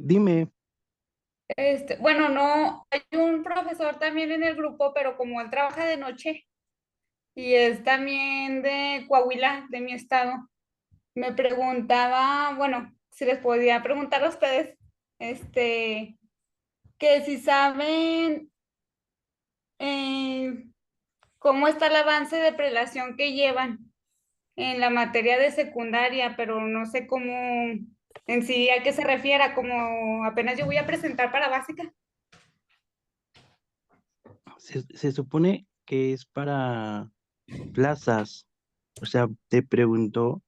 Dime, Bueno, no, hay un profesor también en el grupo, pero como él trabaja de noche y es también de Coahuila, de mi estado, me preguntaba, bueno, si les podía preguntar a ustedes, este, que si saben eh, cómo está el avance de prelación que llevan en la materia de secundaria, pero no sé cómo en sí a qué se refiera, como apenas yo voy a presentar para básica. se supone que es para plazas. O sea, te preguntó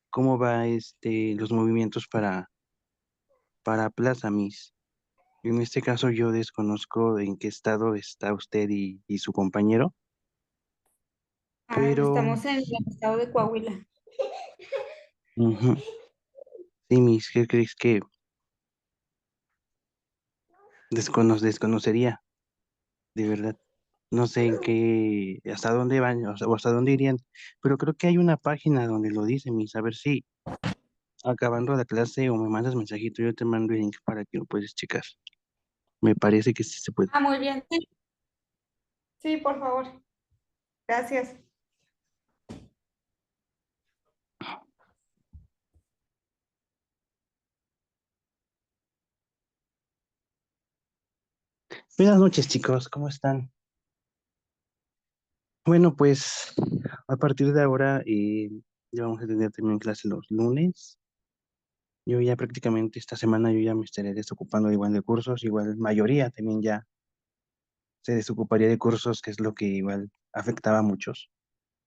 cómo va los movimientos para Plaza Miss. En este caso yo desconozco en qué estado está usted y su compañero, Ah, pero estamos en el estado de Coahuila. ujú, sí, Miss, ¿qué crees que desconocería? De verdad. No sé en qué, hasta dónde van, o hasta dónde irían, pero creo que hay una página donde lo dice, Miss, a ver si acabando la clase o me mandas mensajito, yo te mando el link para que lo puedes checar. Me parece que sí se puede. Ah, muy bien. Sí, sí, por favor. Gracias. Buenas noches, chicos, ¿cómo están? Bueno, pues a partir de ahora ya vamos a tener también clase los lunes. Yo ya prácticamente esta semana yo ya me estaré desocupando de igual de cursos, igual mayoría también ya se desocuparía de cursos, que es lo que igual afectaba a muchos,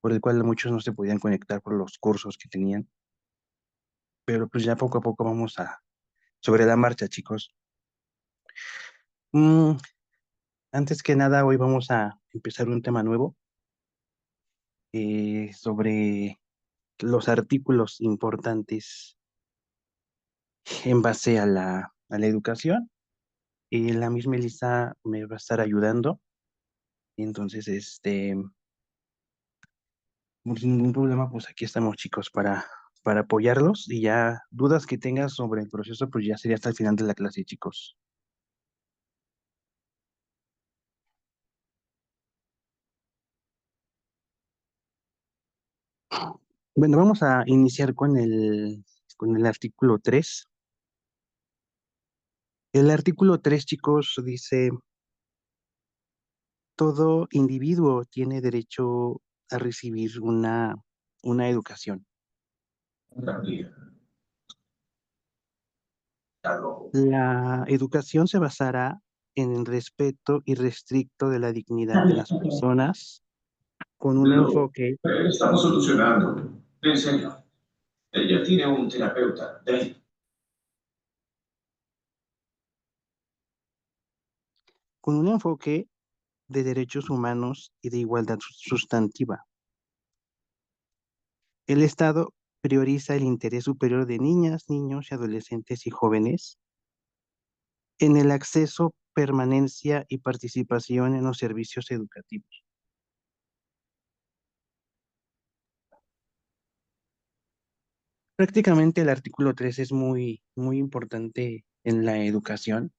por el cual muchos no se podían conectar por los cursos que tenían, pero pues ya poco a poco vamos sobre la marcha, chicos. Mm, Antes que nada, hoy vamos a empezar un tema nuevo sobre los artículos importantes en base a la educación. La misma Elisa me va a estar ayudando, entonces, pues, sin ningún problema, pues aquí estamos, chicos, para apoyarlos y ya dudas que tengas sobre el proceso, pues ya sería hasta el final de la clase, chicos. Bueno, vamos a iniciar con el artículo 3. El artículo 3, chicos, dice: todo individuo tiene derecho a recibir una educación. La educación se basará en el respeto irrestricto de la dignidad de las personas, con un Lo enfoque, estamos solucionando. Le enseño. Ella tiene un terapeuta, Dave. con un enfoque de derechos humanos y de igualdad sustantiva. El Estado prioriza el interés superior de niñas, niños y adolescentes y jóvenes en el acceso, permanencia y participación en los servicios educativos. Prácticamente el artículo 3 es muy, muy importante en la educación,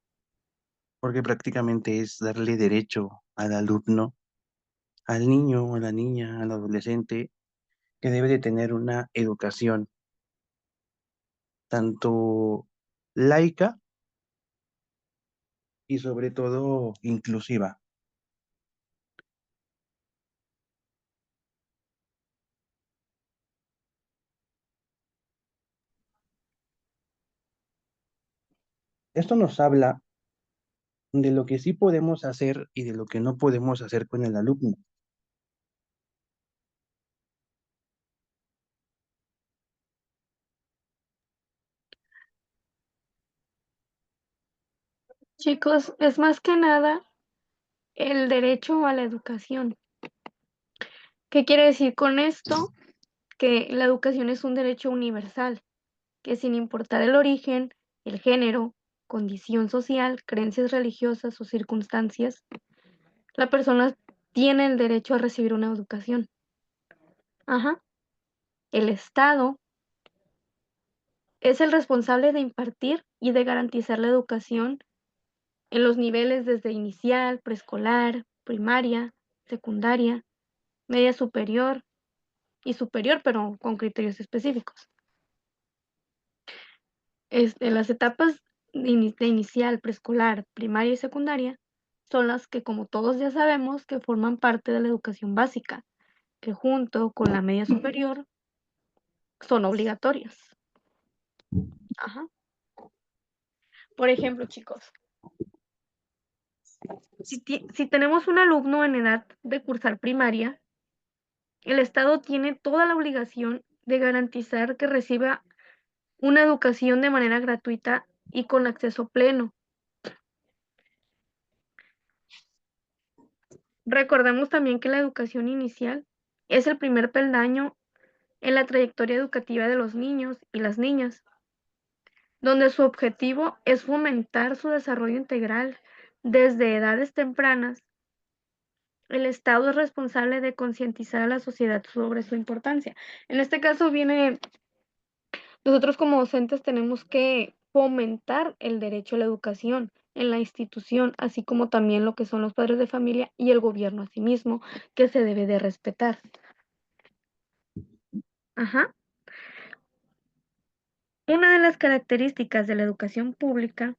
porque prácticamente es darle derecho al alumno, al niño, a la niña, al adolescente, que debe de tener una educación tanto laica y sobre todo inclusiva. Esto nos habla de lo que sí podemos hacer y de lo que no podemos hacer con el alumno. Chicos, es más que nada el derecho a la educación. ¿Qué quiere decir con esto? Que la educación es un derecho universal, que sin importar el origen, el género, condición social, creencias religiosas o circunstancias, la persona tiene el derecho a recibir una educación. Ajá. El Estado es el responsable de impartir y de garantizar la educación en los niveles desde inicial, preescolar, primaria, secundaria, media superior y superior, pero con criterios específicos. Las etapas de inicial, preescolar, primaria y secundaria son las que, como todos ya sabemos, que forman parte de la educación básica, que junto con la media superior son obligatorias. Ajá. Por ejemplo, chicos, si tenemos un alumno en edad de cursar primaria, el Estado tiene toda la obligación de garantizar que reciba una educación de manera gratuita y con acceso pleno. Recordemos también que la educación inicial es el primer peldaño en la trayectoria educativa de los niños y las niñas, donde su objetivo es fomentar su desarrollo integral desde edades tempranas. El Estado es responsable de concientizar a la sociedad sobre su importancia. En este caso nosotros como docentes tenemos que fomentar el derecho a la educación en la institución, así como también lo que son los padres de familia y el gobierno a sí mismo, que se debe de respetar. Ajá. Una de las características de la educación pública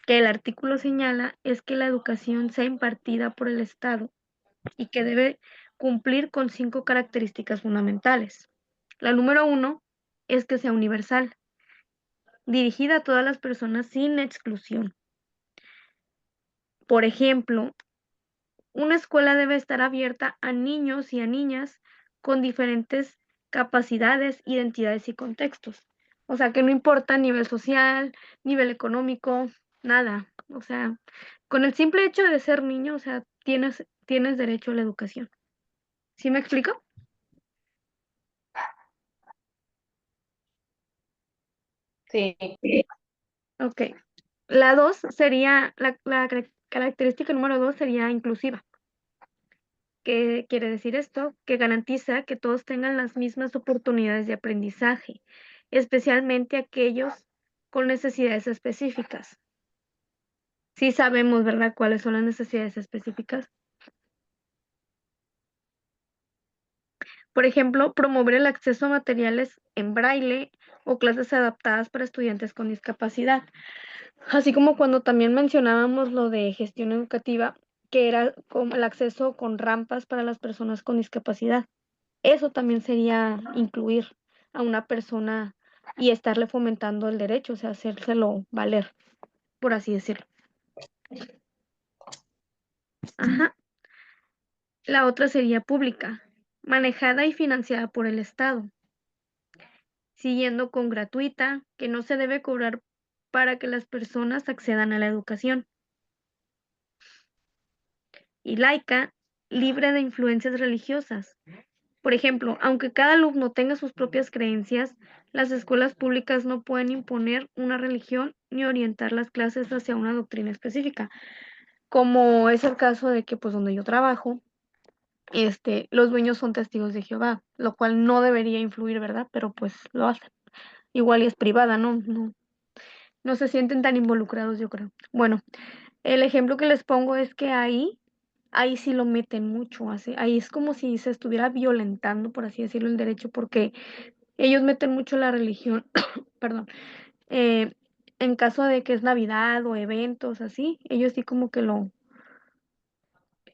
que el artículo señala es que la educación sea impartida por el Estado y que debe cumplir con 5 características fundamentales. La número 1 es que sea universal, dirigida a todas las personas sin exclusión. Por ejemplo, una escuela debe estar abierta a niños y a niñas con diferentes capacidades, identidades y contextos. O sea, que no importa nivel social, nivel económico, nada. O sea, con el simple hecho de ser niño, o sea, tienes derecho a la educación. ¿Sí me explico? Sí. Ok. La 2 sería, la característica número 2 sería inclusiva. ¿Qué quiere decir esto? Que garantiza que todos tengan las mismas oportunidades de aprendizaje, especialmente aquellos con necesidades específicas. Sí sabemos, ¿verdad?, cuáles son las necesidades específicas. Por ejemplo, promover el acceso a materiales en braille o clases adaptadas para estudiantes con discapacidad. Así como cuando también mencionábamos lo de gestión educativa, que era como el acceso con rampas para las personas con discapacidad. Eso también sería incluir a una persona y estarle fomentando el derecho, o sea, hacérselo valer, por así decirlo. Ajá. La otra sería pública, manejada y financiada por el Estado, siguiendo con gratuita, que no se debe cobrar para que las personas accedan a la educación. Y laica, libre de influencias religiosas. Por ejemplo, aunque cada alumno tenga sus propias creencias, las escuelas públicas no pueden imponer una religión ni orientar las clases hacia una doctrina específica, como es el caso de que, pues, donde yo trabajo, los dueños son testigos de Jehová, lo cual no debería influir, ¿verdad? Pero pues lo hacen. Igual y es privada, ¿no? No se sienten tan involucrados, yo creo. Bueno, el ejemplo que les pongo es que ahí sí lo meten mucho, ahí es como si se estuviera violentando, por así decirlo, el derecho, porque ellos meten mucho la religión, perdón, en caso de que es Navidad o eventos así, ellos sí como que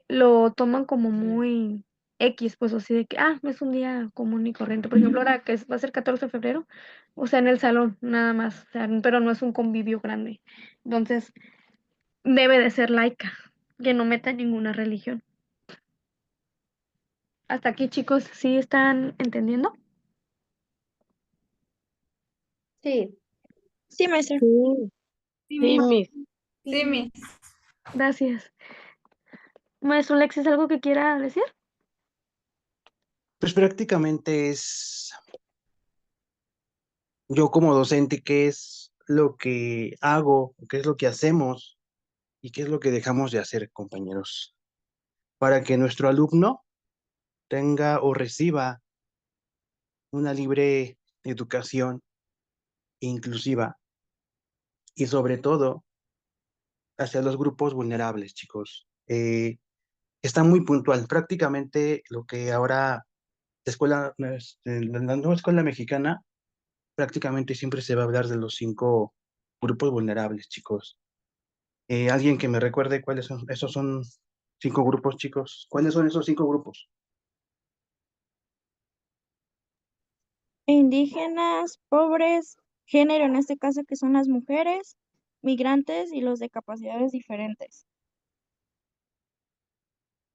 lo toman como muy X, pues así de que, es un día común y corriente. Por ejemplo, ahora que va a ser 14 de febrero, o sea, en el salón, nada más, o sea, pero no es un convivio grande. Entonces, debe de ser laica, que no meta ninguna religión. Hasta aquí, chicos, ¿sí están entendiendo? Sí. Sí, maestra. Sí, Miss. Sí. Sí, Miss. Gracias. Maestro Alexis, ¿algo que quiera decir? Pues prácticamente es yo como docente, qué es lo que hago, qué es lo que hacemos y qué es lo que dejamos de hacer, compañeros, para que nuestro alumno tenga o reciba una libre educación inclusiva y sobre todo hacia los grupos vulnerables, chicos. Está muy puntual. Prácticamente lo que ahora la nueva escuela mexicana, prácticamente siempre se va a hablar de los 5 grupos vulnerables, chicos. Alguien que me recuerde cuáles son, esos son 5 grupos, chicos. ¿Cuáles son esos 5 grupos? Indígenas, pobres, género en este caso que son las mujeres, migrantes y los de capacidades diferentes.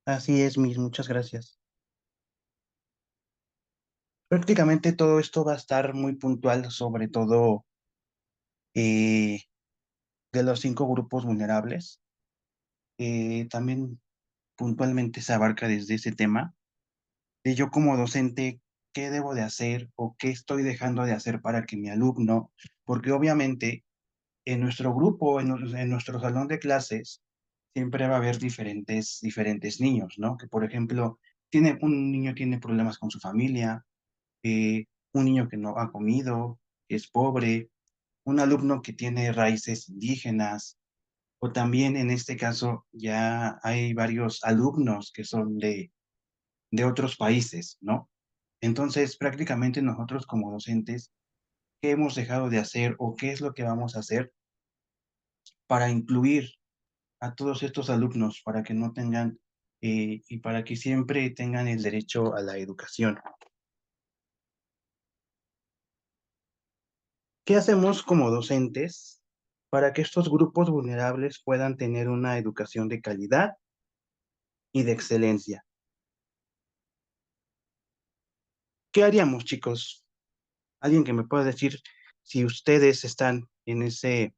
Así es, Miss, muchas gracias. Prácticamente todo esto va a estar muy puntual, sobre todo eh, de los 5 grupos vulnerables. También puntualmente se abarca desde ese tema de yo como docente, qué debo de hacer o qué estoy dejando de hacer para que mi alumno, porque obviamente en nuestro grupo, en nuestro salón de clases, siempre va a haber diferentes niños, ¿no? Que por ejemplo, un niño tiene problemas con su familia, un niño que no ha comido, que es pobre, un alumno que tiene raíces indígenas, o también en este caso ya hay varios alumnos que son de otros países, ¿no? Entonces, prácticamente nosotros como docentes, ¿qué hemos dejado de hacer o qué es lo que vamos a hacer para incluir a todos estos alumnos, para que no tengan y para que siempre tengan el derecho a la educación? ¿Qué hacemos como docentes para que estos grupos vulnerables puedan tener una educación de calidad y de excelencia? ¿Qué haríamos, chicos? Alguien que me pueda decir si ustedes están en ese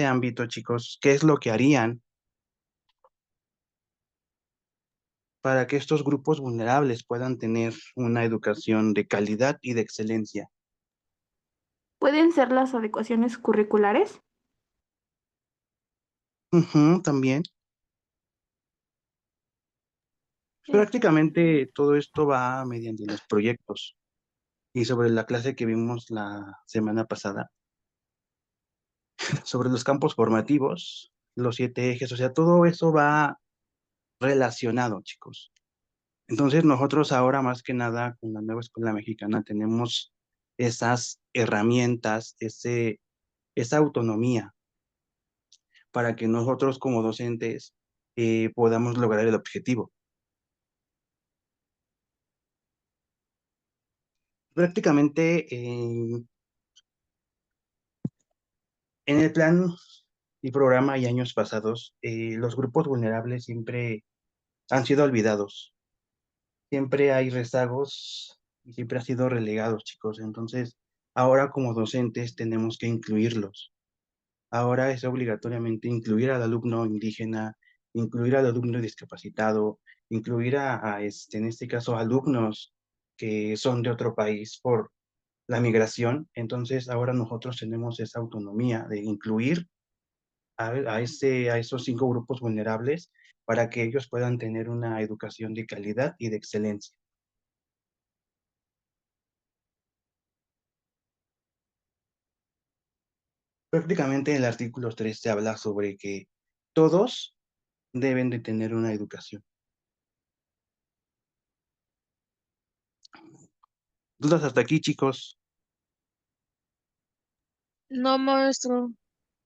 ámbito, chicos, ¿qué es lo que harían para que estos grupos vulnerables puedan tener una educación de calidad y de excelencia? ¿Pueden ser las adecuaciones curriculares? Ujú, también. Prácticamente todo esto va mediante los proyectos y sobre la clase que vimos la semana pasada, sobre los campos formativos, los 7 ejes, o sea, todo eso va relacionado, chicos. Entonces nosotros ahora más que nada con la nueva escuela mexicana tenemos esas herramientas, esa autonomía para que nosotros como docentes podamos lograr el objetivo. Prácticamente en el plan y programa y años pasados, los grupos vulnerables siempre han sido olvidados. Siempre hay rezagos y siempre han sido relegados, chicos. Entonces, ahora como docentes tenemos que incluirlos. Ahora es obligatoriamente incluir al alumno indígena, incluir al alumno discapacitado, incluir en este caso, alumnos que son de otro país por la migración. Entonces, ahora nosotros tenemos esa autonomía de incluir a esos 5 grupos vulnerables para que ellos puedan tener una educación de calidad y de excelencia. Prácticamente el artículo 3 se habla sobre que todos deben de tener una educación. ¿Dudas hasta aquí, chicos? No, maestro.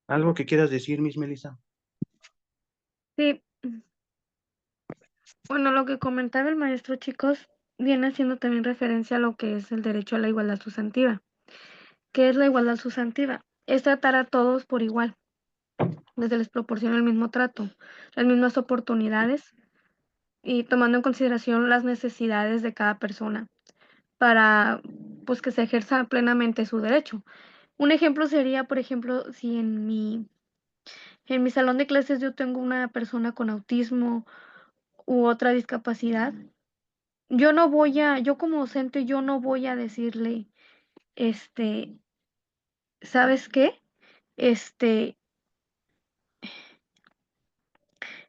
¿Algo que quieras decir, Miss Melissa? Sí, bueno, lo que comentaba el maestro, chicos, viene haciendo también referencia a lo que es el derecho a la igualdad sustantiva. ¿Qué es la igualdad sustantiva? Es tratar a todos por igual, desde les proporciona el mismo trato, las mismas oportunidades y tomando en consideración las necesidades de cada persona para pues que se ejerza plenamente su derecho. Un ejemplo sería, por ejemplo, si en mi salón de clases yo tengo una persona con autismo u otra discapacidad, yo como docente, yo no voy a decirle, este, ¿sabes qué? Este,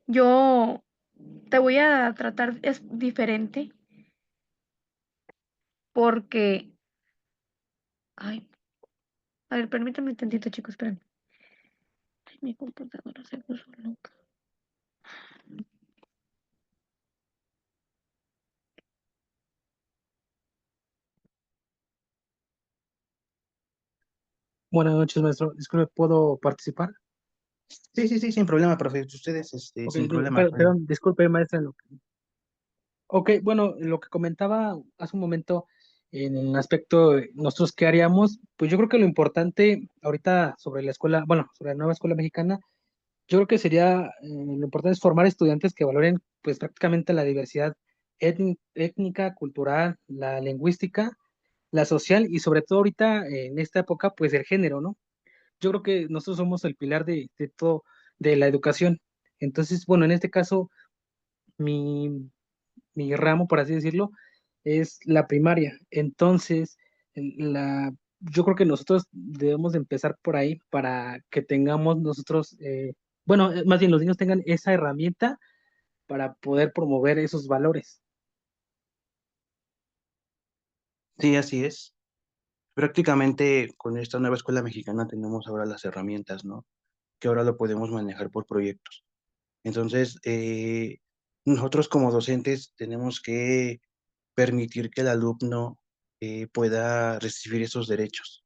yo te voy a tratar es diferente porque, ay, A ver, permítanme tantito, chicos, esperen. Ay, mi computadora se puso loca. Buenas noches, maestro. Disculpe, ¿puedo participar? Sí, sin problema, profe. Ustedes, Ok, sin problema. Pueden. perdón, disculpe, maestra. Ok, bueno, lo que comentaba hace un momento en el aspecto de nosotros qué haríamos, pues yo creo que lo importante ahorita sobre la escuela, bueno, sobre la nueva escuela mexicana, yo creo que sería, lo importante es formar estudiantes que valoren pues prácticamente la diversidad étnica, cultural, la lingüística, la social y sobre todo ahorita en esta época pues el género, ¿no? Yo creo que nosotros somos el pilar de todo, de la educación. Entonces, bueno, en este caso, mi, mi ramo, por así decirlo, es la primaria. Entonces, yo creo que nosotros debemos de empezar por ahí para que tengamos nosotros, bueno, más bien los niños tengan esa herramienta para poder promover esos valores. Sí, así es. Prácticamente con esta nueva escuela mexicana tenemos ahora las herramientas, ¿no? Que ahora lo podemos manejar por proyectos. Entonces, nosotros como docentes tenemos que permitir que el alumno pueda recibir esos derechos.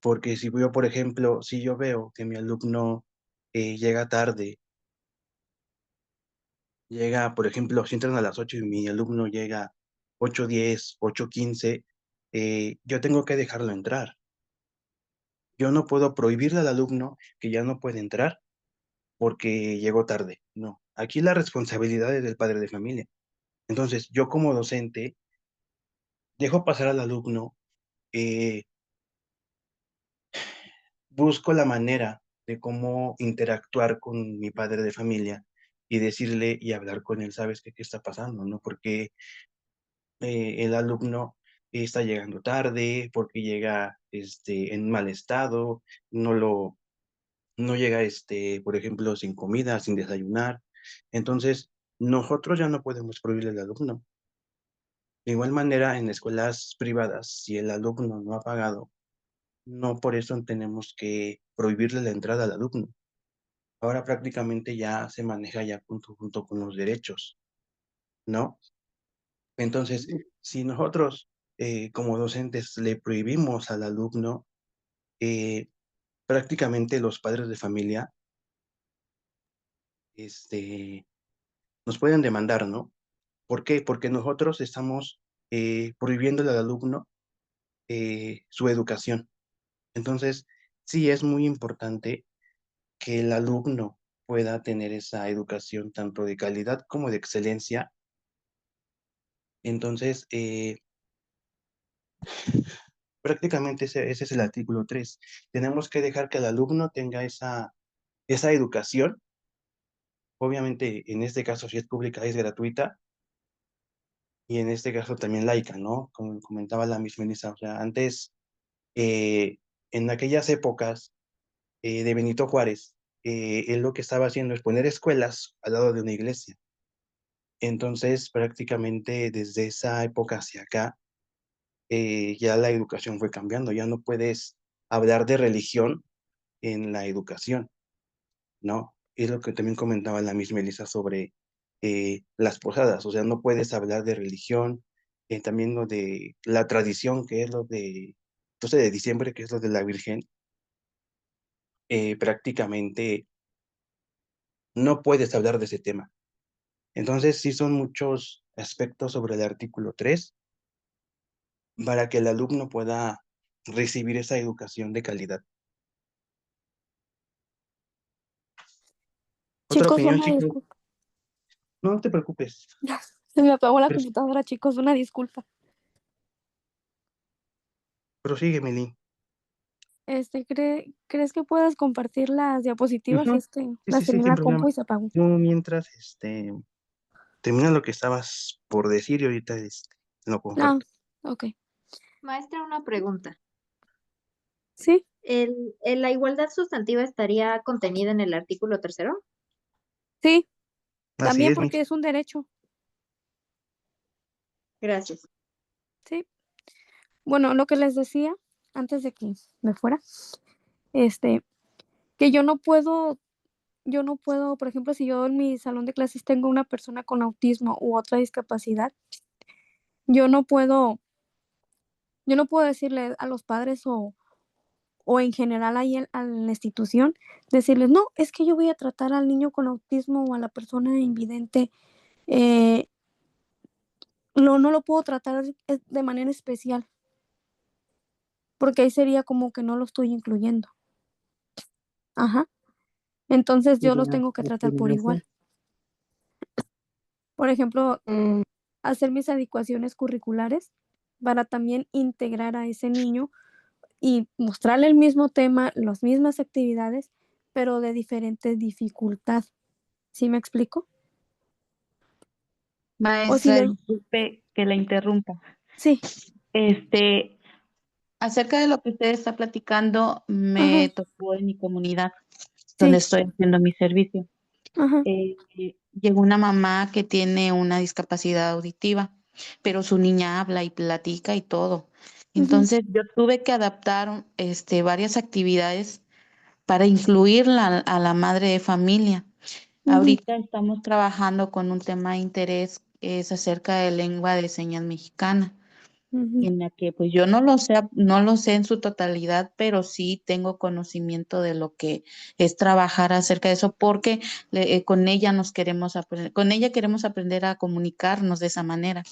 Porque si yo, por ejemplo, si yo veo que mi alumno llega tarde, llega, por ejemplo, si entran a las 8 y mi alumno llega 8:10, 8:15, yo tengo que dejarlo entrar. Yo no puedo prohibirle al alumno que ya no puede entrar porque llegó tarde. No, aquí la responsabilidad es del padre de familia. Entonces, yo como docente dejo pasar al alumno, eh, busco la manera de cómo interactuar con mi padre de familia y decirle y hablar con él, ¿sabes qué está pasando? ¿No? Porque el alumno está llegando tarde, porque llega en mal estado, no llega, por ejemplo, sin comida, sin desayunar. Entonces, nosotros ya no podemos prohibirle al alumno. De igual manera, en escuelas privadas, si el alumno no ha pagado, no por eso tenemos que prohibirle la entrada al alumno. Ahora prácticamente ya se maneja ya junto con los derechos, ¿no? Entonces, si nosotros como docentes le prohibimos al alumno, eh, prácticamente los padres de familia nos pueden demandar, ¿no? ¿Por qué? Porque nosotros estamos prohibiéndole al alumno su educación. Entonces, sí es muy importante que el alumno pueda tener esa educación tanto de calidad como de excelencia. Entonces, prácticamente ese es el artículo 3. Tenemos que dejar que el alumno tenga esa educación. Obviamente, en este caso, si es pública, es gratuita. Y en este caso también laica, ¿no? Como comentaba la misma Melissa, o sea, antes, eh, en aquellas épocas de Benito Juárez, él lo que estaba haciendo es poner escuelas al lado de una iglesia. Entonces, prácticamente desde esa época hacia acá, ya la educación fue cambiando, ya no puedes hablar de religión en la educación, ¿no? Es lo que también comentaba la misma Elisa sobre las posadas, o sea, no puedes hablar de religión, también lo de la tradición, que es lo de 12 de diciembre, que es lo de la Virgen, prácticamente no puedes hablar de ese tema. Entonces, sí son muchos aspectos sobre el artículo 3 para que el alumno pueda recibir esa educación de calidad. ¿Otra Chicos, opinión, una chicos? disculpa. No te preocupes. Se me apagó la Pero computadora, chicos, una disculpa. prosigue, Meli. ¿Crees que puedas compartir las diapositivas? Ujú. Es que Sí, las tenía en sin la compu problema. y se apagó. Yo mientras, termina lo que estabas por decir y ahorita, lo No, comparto. ok. Maestra, una pregunta. ¿Sí? ¿La igualdad sustantiva estaría contenida en el artículo 3? Sí, Así también es, porque es un derecho. Gracias. Sí. Bueno, lo que les decía antes de que me fuera, este, que yo no puedo, por ejemplo, si yo en mi salón de clases tengo una persona con autismo u otra discapacidad, yo no puedo yo no puedo decirle a los padres o en general ahí a la institución, decirles: "No, es que yo voy a tratar al niño con autismo o a la persona invidente, eh, no lo puedo tratar de manera especial", porque ahí sería como que no lo estoy incluyendo. Ajá. Entonces, yo los Sería tengo que tratar por discriminación. igual. Por ejemplo, hacer mis adecuaciones curriculares para también integrar a ese niño y mostrarle el mismo tema, las mismas actividades, pero de diferente dificultad, ¿sí me explico? O si Maestra, le disculpe que la interrumpa. sí, Este, acerca de lo que usted está platicando, ajá, me tocó en mi comunidad donde sí, estoy haciendo mi servicio. ajá, Llegó una mamá que tiene una discapacidad auditiva, pero su niña habla y platica y todo. ujú, Entonces yo tuve que adaptar varias actividades para incluirla a la madre de familia. ujú, Ahorita estamos trabajando con un tema de interés, es acerca de lengua de señas mexicana, ujú, en la que pues yo no lo sé en su totalidad, pero sí tengo conocimiento de lo que es trabajar acerca de eso, porque con ella con ella queremos aprender a comunicarnos de esa manera.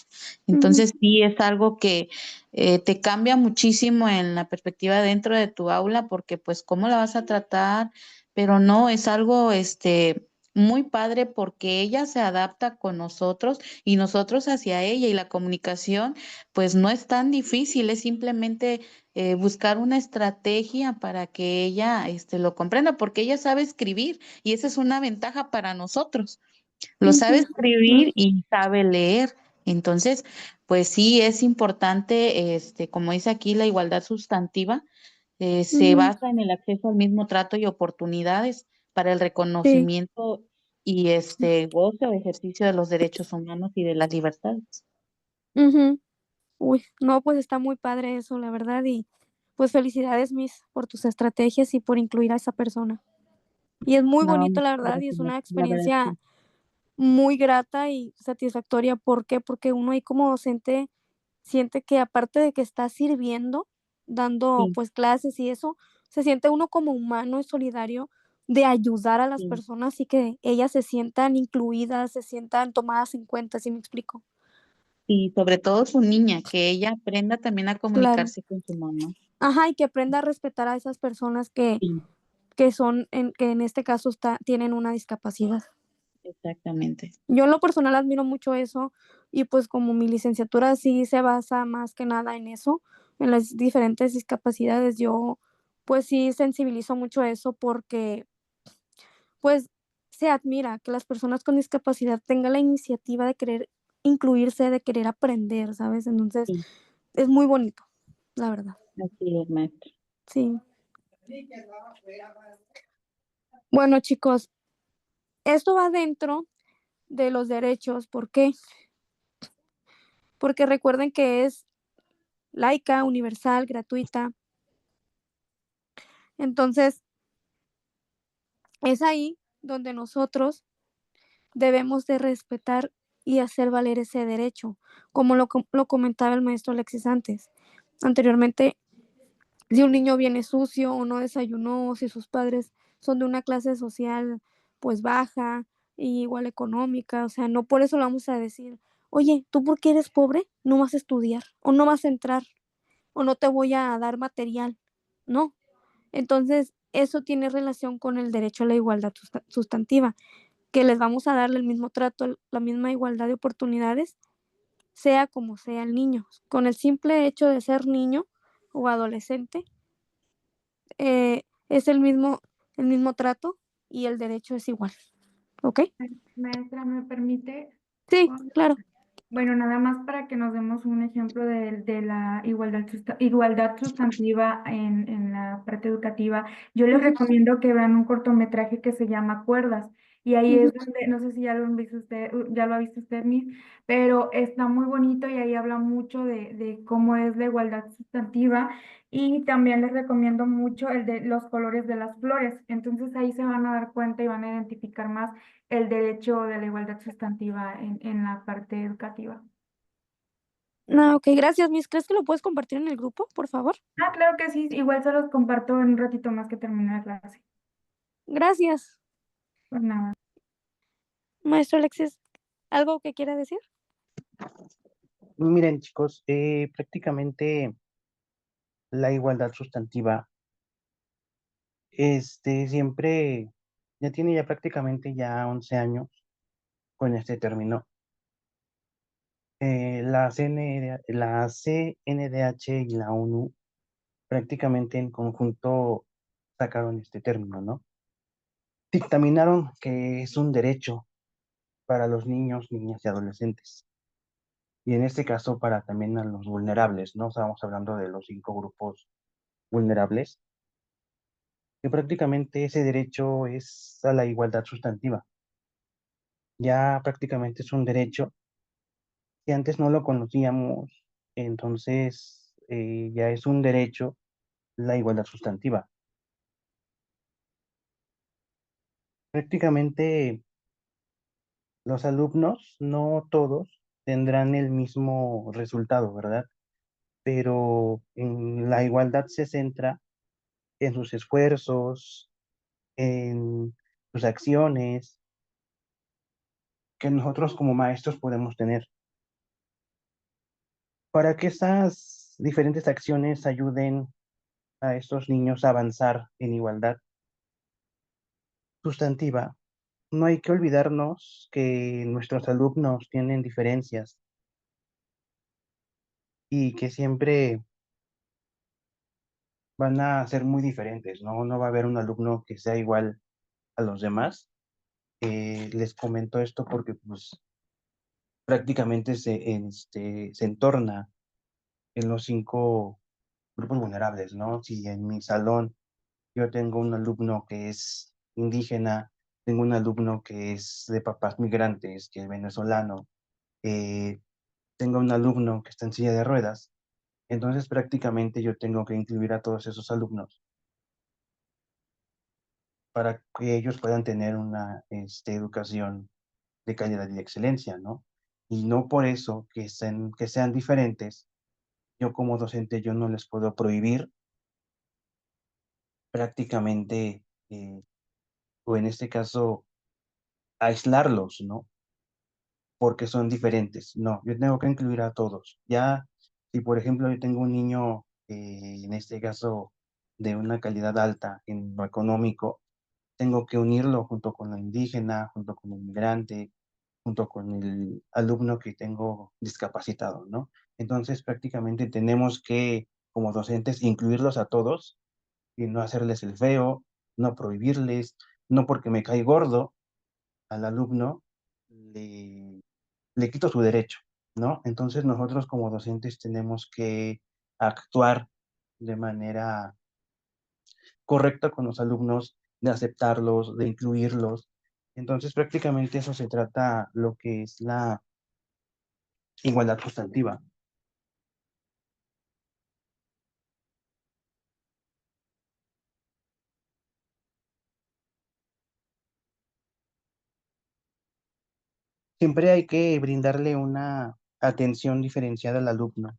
ujú, Entonces sí es algo que te cambia muchísimo en la perspectiva dentro de tu aula, porque pues cómo la vas a tratar, pero no, es algo muy padre porque ella se adapta con nosotros y nosotros hacia ella, y la comunicación pues no es tan difícil, es simplemente buscar una estrategia para que ella lo comprenda, porque ella sabe escribir y esa es una ventaja para nosotros. Lo sabe ujú, escribir y sabe leer. Entonces, pues sí, es importante, como dice aquí, la igualdad sustantiva se ujú, basa en el acceso al mismo trato y oportunidades para el sí, reconocimiento y goce o ejercicio de los derechos humanos y de las libertades. ujú. Uy, no, pues está muy padre eso, la verdad, y pues felicidades, Miss, por tus estrategias y por incluir a esa persona. Y es muy No, bonito, muchas la verdad, y es gracias. una La verdad experiencia sí. muy grata y satisfactoria. ¿Por qué? Porque uno ahí como docente siente que aparte de que está sirviendo, dando Sí, pues clases y eso, se siente uno como humano y solidario de ayudar a las sí. personas y que ellas se sientan incluidas, se sientan tomadas en cuenta, ¿sí me explico? Y sobre todo su niña, que ella aprenda también a Claro. comunicarse con su mamá. Ajá, y que aprenda a respetar a esas personas Sí, que en este caso tienen una discapacidad. exactamente. Yo en lo personal admiro mucho eso y pues como mi licenciatura sí se basa más que nada en eso, en las diferentes discapacidades, yo pues sí sensibilizo mucho eso porque pues se admira que las personas con discapacidad tengan la iniciativa de querer incluirse, de querer aprender, ¿sabes? Entonces Sí, es muy bonito, la verdad. así es, maestra. Sí. Bueno, chicos, esto va dentro de los derechos, ¿por qué? Porque recuerden que es laica, universal, gratuita. Entonces, es ahí donde nosotros debemos de respetar y hacer valer ese derecho, como lo comentaba el maestro Alexis anteriormente. Si un niño viene sucio o no desayunó, o si sus padres son de una clase social pues baja, y igual económica, o sea, no por eso le vamos a decir, oye, tú porque eres pobre no vas a estudiar o no vas a entrar o no te voy a dar material, no. Entonces, eso tiene relación con el derecho a la igualdad sustantiva, que les vamos a darle el mismo trato, la misma igualdad de oportunidades, sea como sea el niño. Con el simple hecho de ser niño o adolescente, es el mismo trato y el derecho es igual. ¿Ok? Maestra, ¿me permite? Sí, claro. Bueno, nada más para que nos demos un ejemplo de la igualdad sustantiva en la parte educativa. Yo les Ujú, recomiendo que vean un cortometraje que se llama Cuerdas. y ahí es donde, no sé si ya lo han visto usted, ya lo ha visto usted, Miss, pero está muy bonito y ahí habla mucho de cómo es la igualdad sustantiva y también les recomiendo mucho el de los colores de las flores. Entonces ahí se van a dar cuenta y van a identificar más el derecho de la igualdad sustantiva en la parte educativa. No, ok, gracias, Miss. ¿Crees que lo puedes compartir en el grupo, por favor? Ah, claro que sí, igual se los comparto en un ratito más que termine la clase. Gracias. Pues nada. Maestro Alexis, ¿algo que quiera decir? Miren, chicos, prácticamente la igualdad sustantiva, siempre, ya tiene ya prácticamente ya 11 años con este término. La CNDH y la ONU prácticamente en conjunto sacaron este término, ¿no? Dictaminaron que es un derecho para los niños, niñas y adolescentes. Y en este caso para también a los vulnerables, ¿no? Estábamos hablando de los 5 grupos vulnerables, que prácticamente ese derecho es a la igualdad sustantiva. Ya prácticamente es un derecho que antes no lo conocíamos, entonces ya es un derecho la igualdad sustantiva. Prácticamente los alumnos, no todos, tendrán el mismo resultado, ¿verdad? Pero en la igualdad se centra en sus esfuerzos, en sus acciones que nosotros como maestros podemos tener. Para que estas diferentes acciones ayuden a estos niños a avanzar en igualdad sustantiva, no hay que olvidarnos que nuestros alumnos tienen diferencias y que siempre van a ser muy diferentes, ¿no? No va a haber un alumno que sea igual a los demás. Les comento esto porque pues prácticamente se entorna en los 5 grupos vulnerables, ¿no? Si en mi salón yo tengo un alumno que es indígena, tengo un alumno que es de papás migrantes, que es venezolano, eh, tengo un alumno que está en silla de ruedas, entonces prácticamente yo tengo que incluir a todos esos alumnos para que ellos puedan tener una educación de calidad y de excelencia, ¿no? Y no por eso que sean diferentes, yo como docente yo no les puedo prohibir prácticamente, o en este caso, aislarlos, ¿no? Porque son diferentes. No, yo tengo que incluir a todos. Ya, si por ejemplo yo tengo un niño, en este caso, de una calidad alta en lo económico, tengo que unirlo junto con la indígena, junto con el migrante, junto con el alumno que tengo discapacitado, ¿no? Entonces, prácticamente tenemos que, como docentes, incluirlos a todos y no hacerles el feo, no prohibirles, no porque me cae gordo al alumno, le, le quito su derecho, ¿no? Entonces, nosotros como docentes tenemos que actuar de manera correcta con los alumnos, de aceptarlos, de incluirlos. Entonces, prácticamente eso se trata lo que es la igualdad sustantiva. Siempre hay que brindarle una atención diferenciada al alumno,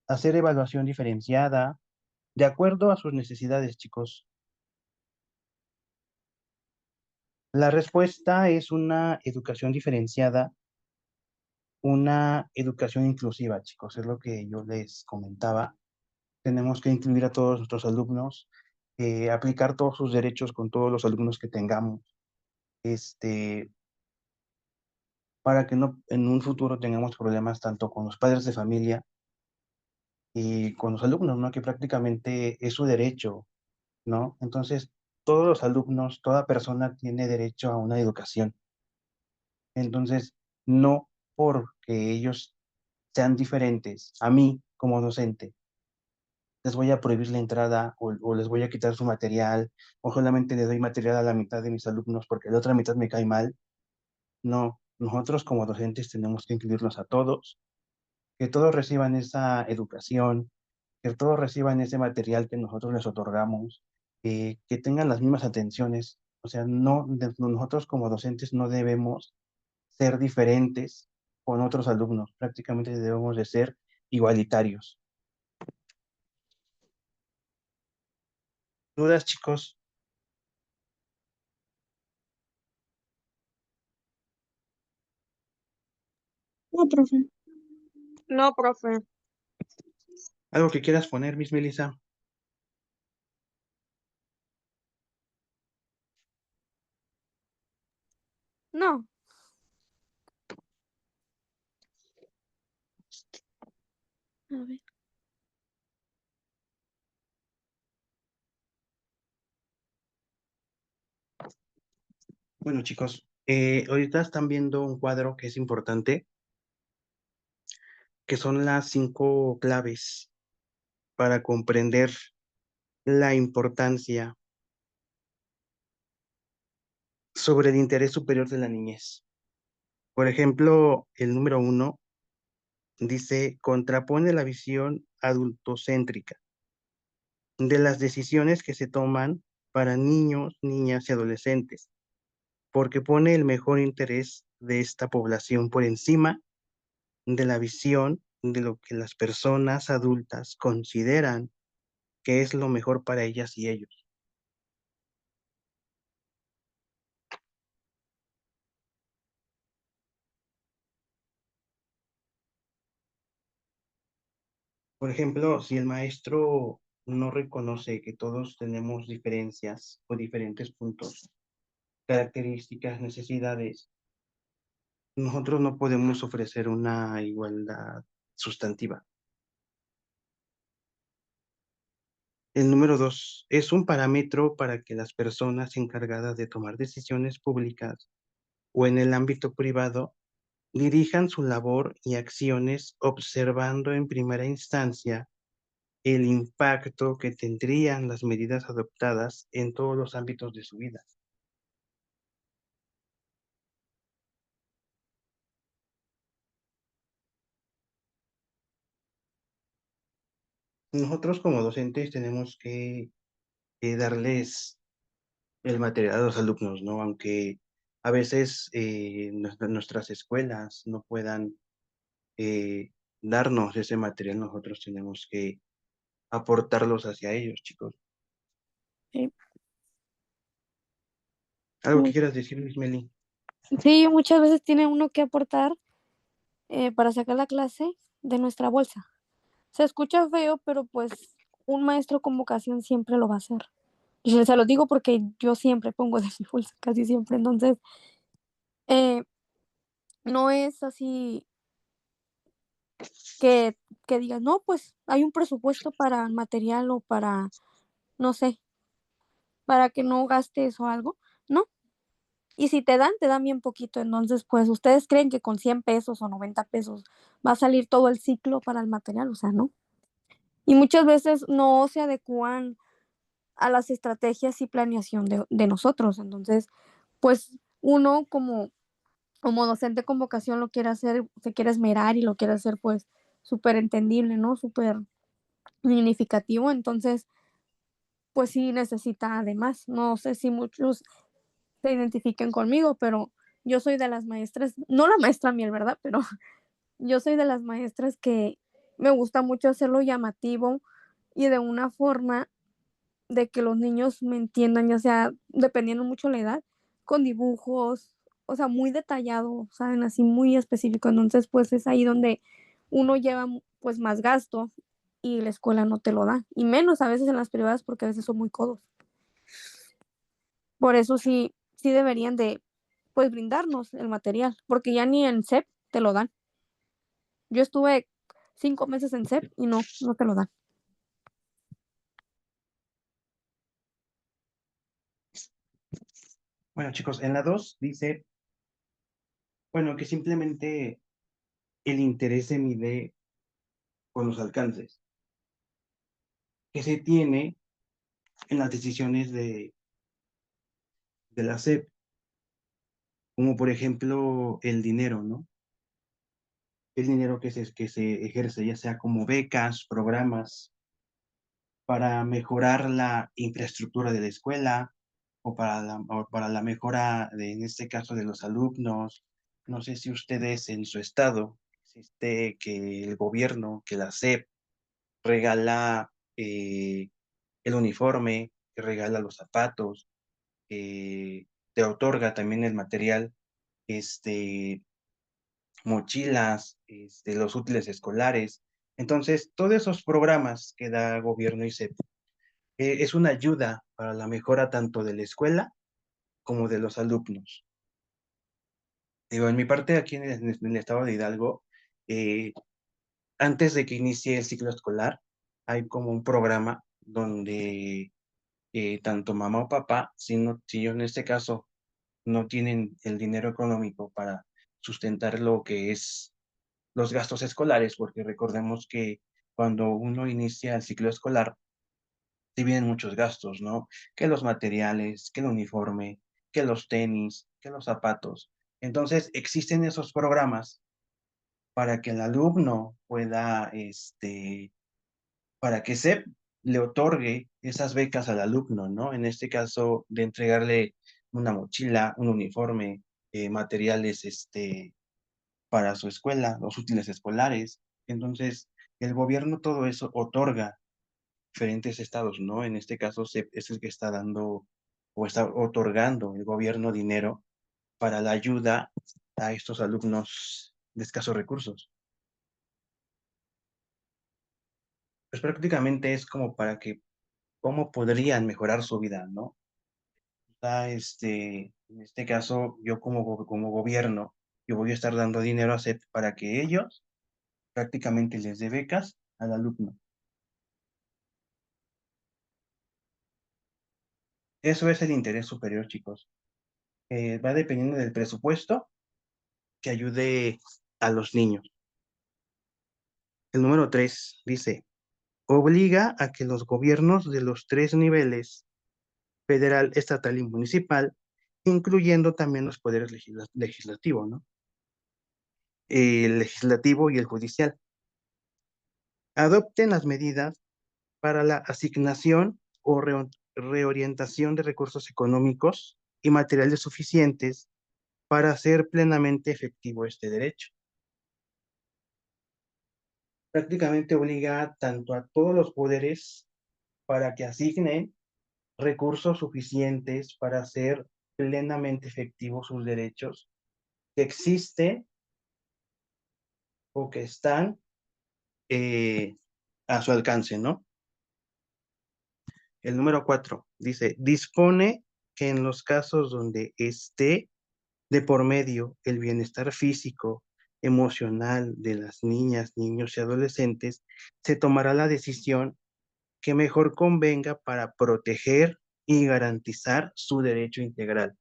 hacer evaluación diferenciada de acuerdo a sus necesidades, chicos. La respuesta es una educación diferenciada, una educación inclusiva, chicos, es lo que yo les comentaba. Tenemos que incluir a todos nuestros alumnos, aplicar todos sus derechos con todos los alumnos que tengamos, este, para que no en un futuro tengamos problemas tanto con los padres de familia y con los alumnos, ¿no? Que prácticamente es su derecho, ¿no? Entonces, todos los alumnos, toda persona tiene derecho a una educación. Entonces, no porque ellos sean diferentes a mí como docente, les voy a prohibir la entrada o les voy a quitar su material o solamente le doy material a la mitad de mis alumnos porque la otra mitad me cae mal. No, nosotros como docentes tenemos que incluirlos a todos, que todos reciban esa educación, que todos reciban ese material que nosotros les otorgamos, que tengan las mismas atenciones. O sea, nosotros como docentes no debemos ser diferentes con otros alumnos, prácticamente debemos de ser igualitarios. ¿Dudas, chicos? No, profe. No, profe. ¿Algo que quieras poner, Miss Melissa? No. A ver. Bueno, chicos, ahorita están viendo un cuadro que es importante, que son las 5 claves para comprender la importancia sobre el interés superior de la niñez. Por ejemplo, el número 1 dice, contrapone la visión adultocéntrica de las decisiones que se toman para niños, niñas y adolescentes, porque pone el mejor interés de esta población por encima de la visión de lo que las personas adultas consideran que es lo mejor para ellas y ellos. Por ejemplo, si el maestro no reconoce que todos tenemos diferencias o diferentes puntos, características, necesidades, nosotros no podemos ofrecer una igualdad sustantiva. El número 2 es un parámetro para que las personas encargadas de tomar decisiones públicas o en el ámbito privado dirijan su labor y acciones observando en primera instancia el impacto que tendrían las medidas adoptadas en todos los ámbitos de su vida. Nosotros como docentes tenemos que darles el material a los alumnos, ¿no? Aunque a veces nuestras escuelas no puedan eh, darnos ese material, nosotros tenemos que aportarlos hacia ellos, chicos. Sí. ¿Algo que quieras decir, Miss Meli? Sí, muchas veces tiene uno que aportar para sacar la clase de nuestra bolsa. Se escucha feo, pero pues un maestro con vocación siempre lo va a hacer. Y se lo digo porque yo siempre pongo de mi bolsa, casi siempre. Entonces, eh, no es así que, que digas, no, pues hay un presupuesto para material o para, no sé, para que no gastes o algo. No. Y si te dan bien poquito. Entonces, pues, ¿ustedes creen que con 100 pesos o 90 pesos va a salir todo el ciclo para el material? O sea, no. Y muchas veces no se adecúan a las estrategias y planeación de nosotros. Entonces, pues, uno como docente con vocación lo quiere hacer, se quiere esmerar y lo quiere hacer, pues, súper entendible, ¿no? Súper significativo. Entonces, pues sí necesita además. No sé si muchos se identifiquen conmigo, pero yo soy de las maestras, no la maestra miel, ¿verdad? Pero yo soy de las maestras que me gusta mucho hacerlo llamativo y de una forma de que los niños me entiendan, ya sea dependiendo mucho la edad, con dibujos, o sea, muy detallado, ¿saben? Así muy específico. Entonces, pues es ahí donde uno lleva pues más gasto y la escuela no te lo da. Y menos a veces en las privadas porque a veces son muy codos. Por eso sí deberían de, pues, brindarnos el material, porque ya ni en CEP te lo dan. Yo estuve 5 meses en CEP y no te lo dan. Bueno, chicos, en la 2 dice, bueno, que simplemente el interés se mide con los alcances. que se tiene en las decisiones de la SEP, como por ejemplo el dinero, ¿no? El dinero que se ejerce, ya sea como becas, programas para mejorar la infraestructura de la escuela o para la mejora, en este caso, de los alumnos. No sé si ustedes en su estado existe que el gobierno, que la SEP regala el uniforme, que regala los zapatos, te otorga también el material, este, mochilas, los útiles escolares. Entonces, todos esos programas que da gobierno y SEP es una ayuda para la mejora tanto de la escuela como de los alumnos. Digo, en mi parte, aquí en el estado de Hidalgo, eh, antes de que inicie el ciclo escolar, hay como un programa donde tanto mamá o papá, si yo en este caso no tienen el dinero económico para sustentar lo que es los gastos escolares, porque recordemos que cuando uno inicia el ciclo escolar, sí vienen muchos gastos, ¿no? Que los materiales, que el uniforme, que los tenis, que los zapatos. Entonces, existen esos programas para que el alumno pueda, para que SEP le otorgue esas becas al alumno, ¿no? En este caso, de entregarle una mochila, un uniforme, materiales, para su escuela, los útiles escolares. Entonces, el gobierno todo eso otorga diferentes estados, ¿no? En este caso es el que está dando o está otorgando el gobierno dinero para la ayuda a estos alumnos de escasos recursos. Pues prácticamente es como para que, cómo podrían mejorar su vida, ¿no? En este caso, yo como gobierno, yo voy a estar dando dinero a SEP para que ellos prácticamente les dé becas al alumno. Eso es el interés superior, chicos. Va dependiendo del presupuesto que ayude a los niños. El número 3 dice, obliga a que los gobiernos de los 3 niveles, federal, estatal y municipal, incluyendo también los poderes legislativos, ¿no? El legislativo y el judicial, adopten las medidas para la asignación o reorientación de recursos económicos y materiales suficientes para hacer plenamente efectivo este derecho. Prácticamente obliga tanto a todos los poderes para que asignen recursos suficientes para hacer plenamente efectivos sus derechos que existen o que están eh, a su alcance, ¿no? El número 4 dice, dispone que en los casos donde esté de por medio el bienestar físico, emocional de las niñas, niños y adolescentes, se tomará la decisión que mejor convenga para proteger y garantizar su derecho integral.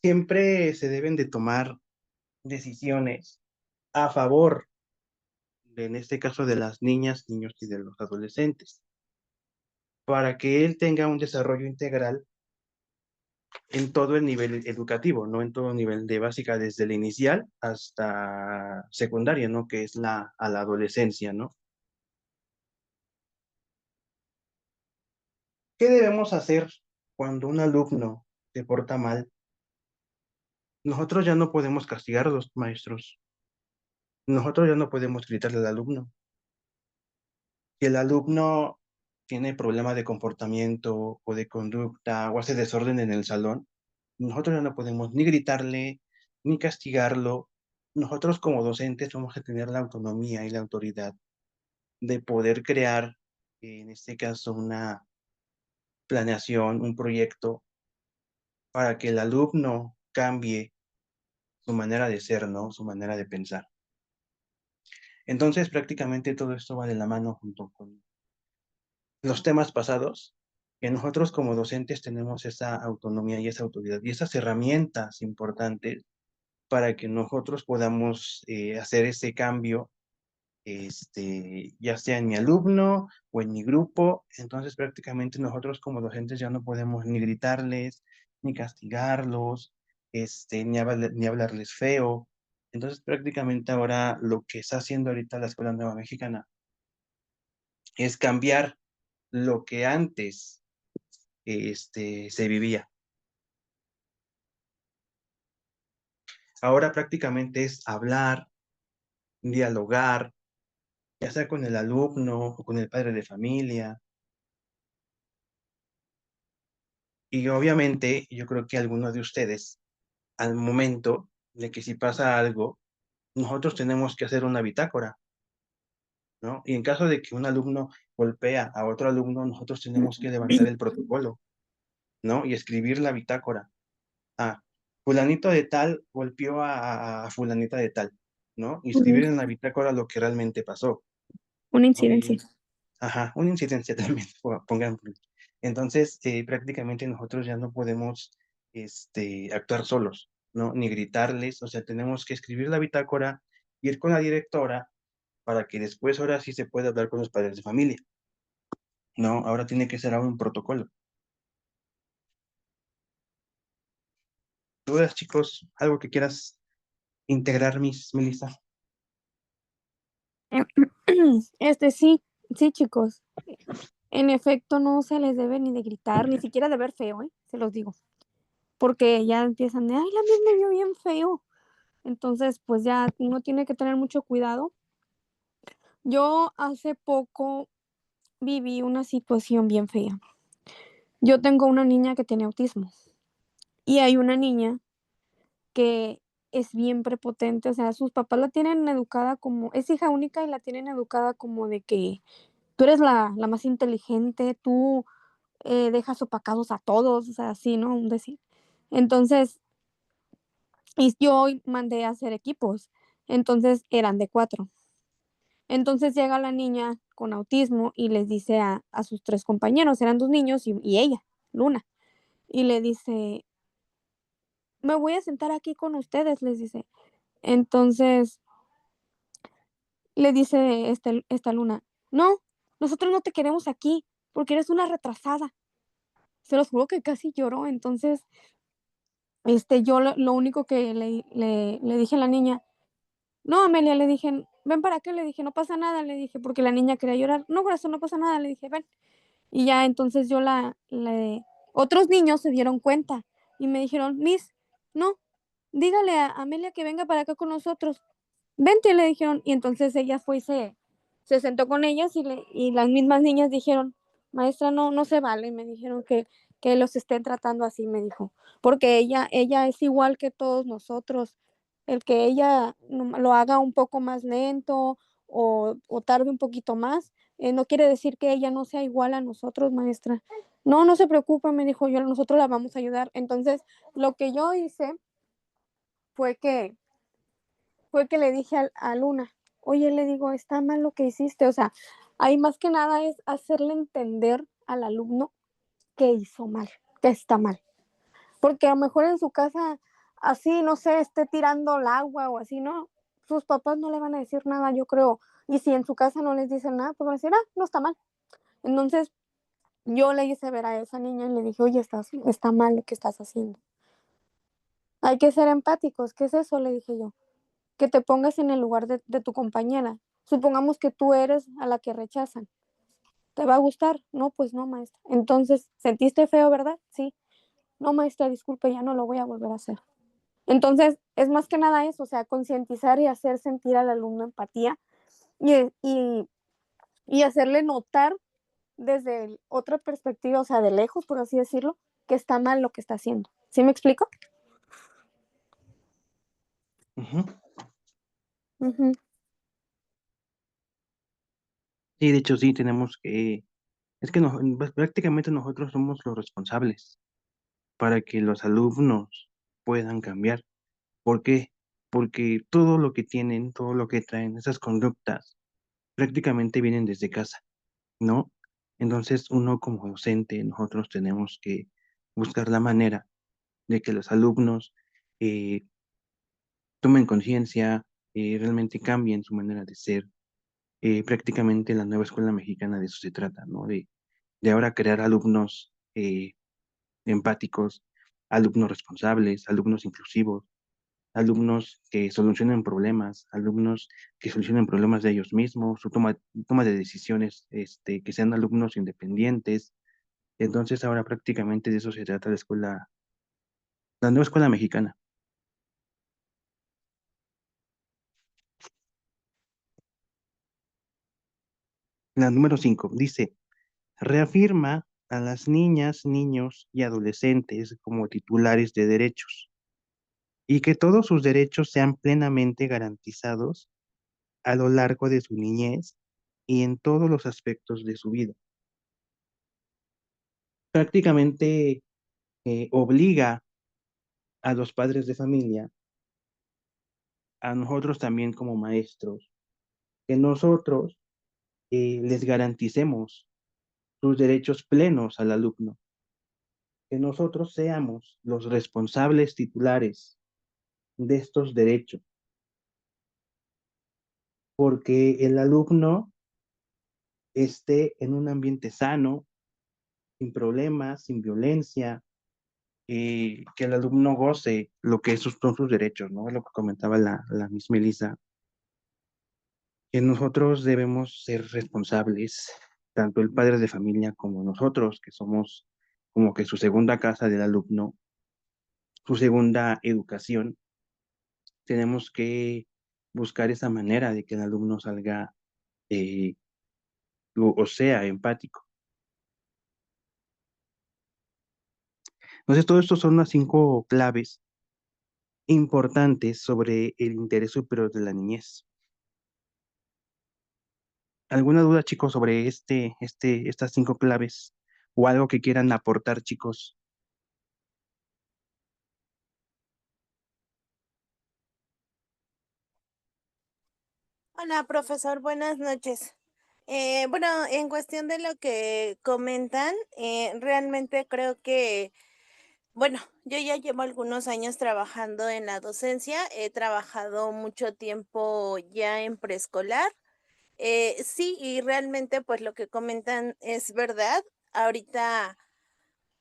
Siempre se deben de tomar decisiones a favor, en este caso, de las niñas, niños y de los adolescentes, para que él tenga un desarrollo integral en todo el nivel educativo, no en todo nivel de básica, desde la inicial hasta secundaria, ¿no? Que es a la adolescencia, ¿no? ¿Qué debemos hacer cuando un alumno se porta mal? Nosotros ya no podemos castigar a los maestros. Nosotros ya no podemos gritarle al alumno. Si el alumno tiene problema de comportamiento o de conducta o hace desorden en el salón, nosotros ya no podemos ni gritarle, ni castigarlo. Nosotros como docentes vamos a tener la autonomía y la autoridad de poder crear, en este caso, una planeación, un proyecto para que el alumno cambie su manera de ser, ¿no? Su manera de pensar. Entonces, prácticamente todo esto va de la mano junto con los temas pasados, que nosotros como docentes tenemos esa autonomía y esa autoridad y esas herramientas importantes para que nosotros podamos hacer ese cambio ya sea en mi alumno o en mi grupo. Entonces prácticamente nosotros como docentes ya no podemos ni gritarles, ni castigarlos, ni hablarles feo. Entonces prácticamente ahora lo que está haciendo ahorita la Escuela Nueva Mexicana es cambiar lo que antes se vivía. Ahora prácticamente es hablar, dialogar, ya sea con el alumno o con el padre de familia. Y obviamente yo creo que algunos de ustedes, al momento de que si pasa algo, nosotros tenemos que hacer una bitácora, ¿no? Y en caso de que un alumno golpea a otro alumno, nosotros tenemos que levantar el protocolo, ¿no? Y escribir la bitácora. Ah, fulanito de tal golpeó a fulanita de tal, ¿no? Y escribir en la bitácora lo que realmente pasó. Una ¿No? incidencia. Ajá, una incidencia también, pongan. Entonces, prácticamente nosotros ya no podemos actuar solos, ¿no? Ni gritarles, o sea, tenemos que escribir la bitácora, ir con la directora para que después ahora sí se pueda hablar con los padres de familia, ¿no? Ahora tiene que ser ahora un protocolo. ¿Dudas, chicos? ¿Algo que quieras integrar, Melissa? Sí, sí, chicos. En efecto, no se les debe ni de gritar, ni siquiera de ver feo, se los digo. Porque ya empiezan de, ay, la mía me vio bien feo. Entonces, pues ya uno tiene que tener mucho cuidado. Yo hace poco viví una situación bien fea. Yo tengo una niña que tiene autismo y hay una niña que es bien prepotente, o sea, sus papás la tienen educada como, es hija única y la tienen educada como de que tú eres la más inteligente, tú dejas opacados a todos, o sea, así, ¿no? Un decir. Entonces, y yo mandé a hacer equipos, entonces eran de 4. Entonces llega la niña con autismo y les dice a sus 3 compañeros, eran 2 niños y ella, Luna, y le dice, me voy a sentar aquí con ustedes, les dice. Entonces le dice esta Luna, no, nosotros no te queremos aquí porque eres una retrasada. Se los juro que casi lloró. Entonces, yo lo único que le dije a la niña, no, Amelia, le dije, ven para acá, le dije, no pasa nada, le dije, porque la niña quería llorar. No, corazón, no pasa nada, le dije, ven. Y ya entonces otros niños se dieron cuenta y me dijeron, Miss, no, dígale a Amelia que venga para acá con nosotros. Vente, le dijeron. Y entonces ella fue y se sentó con ellas y las mismas niñas dijeron, maestra, no, no se vale. Y me dijeron que los estén tratando así, me dijo, porque ella es igual que todos nosotros. El que ella lo haga un poco más lento o tarde un poquito más, no quiere decir que ella no sea igual a nosotros, maestra. No, no se preocupe, me dijo yo, nosotros la vamos a ayudar. Entonces, lo que yo hice fue que le dije a Luna, oye, le digo, está mal lo que hiciste. O sea, ahí más que nada es hacerle entender al alumno que hizo mal, que está mal. Porque a lo mejor en su casa, así, no sé, esté tirando el agua o así, ¿no? Sus papás no le van a decir nada, yo creo. Y si en su casa no les dicen nada, pues van a decir, no está mal. Entonces, yo le hice ver a esa niña y le dije, oye, está mal lo que estás haciendo. Hay que ser empáticos. ¿Qué es eso? Le dije yo. Que te pongas en el lugar de tu compañera. Supongamos que tú eres a la que rechazan. ¿Te va a gustar? No, pues no, maestra. Entonces, ¿sentiste feo, verdad? Sí. No, maestra, disculpe, ya no lo voy a volver a hacer. Entonces, es más que nada eso, o sea, concientizar y hacer sentir al alumno empatía y, y, y hacerle notar desde otra perspectiva, o sea, de lejos, por así decirlo, que está mal lo que está haciendo. ¿Sí me explico? Ujú. Ujú. Sí, de hecho sí, tenemos que, es que prácticamente nosotros somos los responsables para que los alumnos puedan cambiar. ¿Por qué? Porque todo lo que tienen, todo lo que traen, esas conductas, prácticamente vienen desde casa, ¿no? Entonces, uno como docente, nosotros tenemos que buscar la manera de que los alumnos tomen conciencia, realmente cambien su manera de ser, prácticamente la nueva escuela mexicana de eso se trata, ¿no? De ahora crear alumnos empáticos, alumnos responsables, alumnos inclusivos, alumnos que solucionen problemas, alumnos que solucionen problemas de ellos mismos, su toma de decisiones, que sean alumnos independientes. Entonces ahora prácticamente de eso se trata la nueva escuela mexicana. La número 5 dice, reafirma a las niñas, niños y adolescentes como titulares de derechos y que todos sus derechos sean plenamente garantizados a lo largo de su niñez y en todos los aspectos de su vida. Prácticamente obliga a los padres de familia, a nosotros también como maestros, que nosotros les garanticemos sus derechos plenos al alumno, que nosotros seamos los responsables titulares de estos derechos, porque el alumno esté en un ambiente sano, sin problemas, sin violencia, que el alumno goce lo que son sus derechos, ¿no? Es lo que comentaba la misma Elisa, que nosotros debemos ser responsables, tanto el padre de familia como nosotros, que somos como que su segunda casa del alumno, su segunda educación, tenemos que buscar esa manera de que el alumno salga eh, o sea empático. Entonces, todo esto son las 5 claves importantes sobre el interés superior de la niñez. ¿Alguna duda, chicos, sobre estas 5 claves o algo que quieran aportar, chicos? Hola, profesor, buenas noches. Bueno, en cuestión de lo que comentan, realmente creo que, bueno, yo ya llevo algunos años trabajando en la docencia, he trabajado mucho tiempo ya en preescolar. Sí, y realmente pues lo que comentan es verdad. Ahorita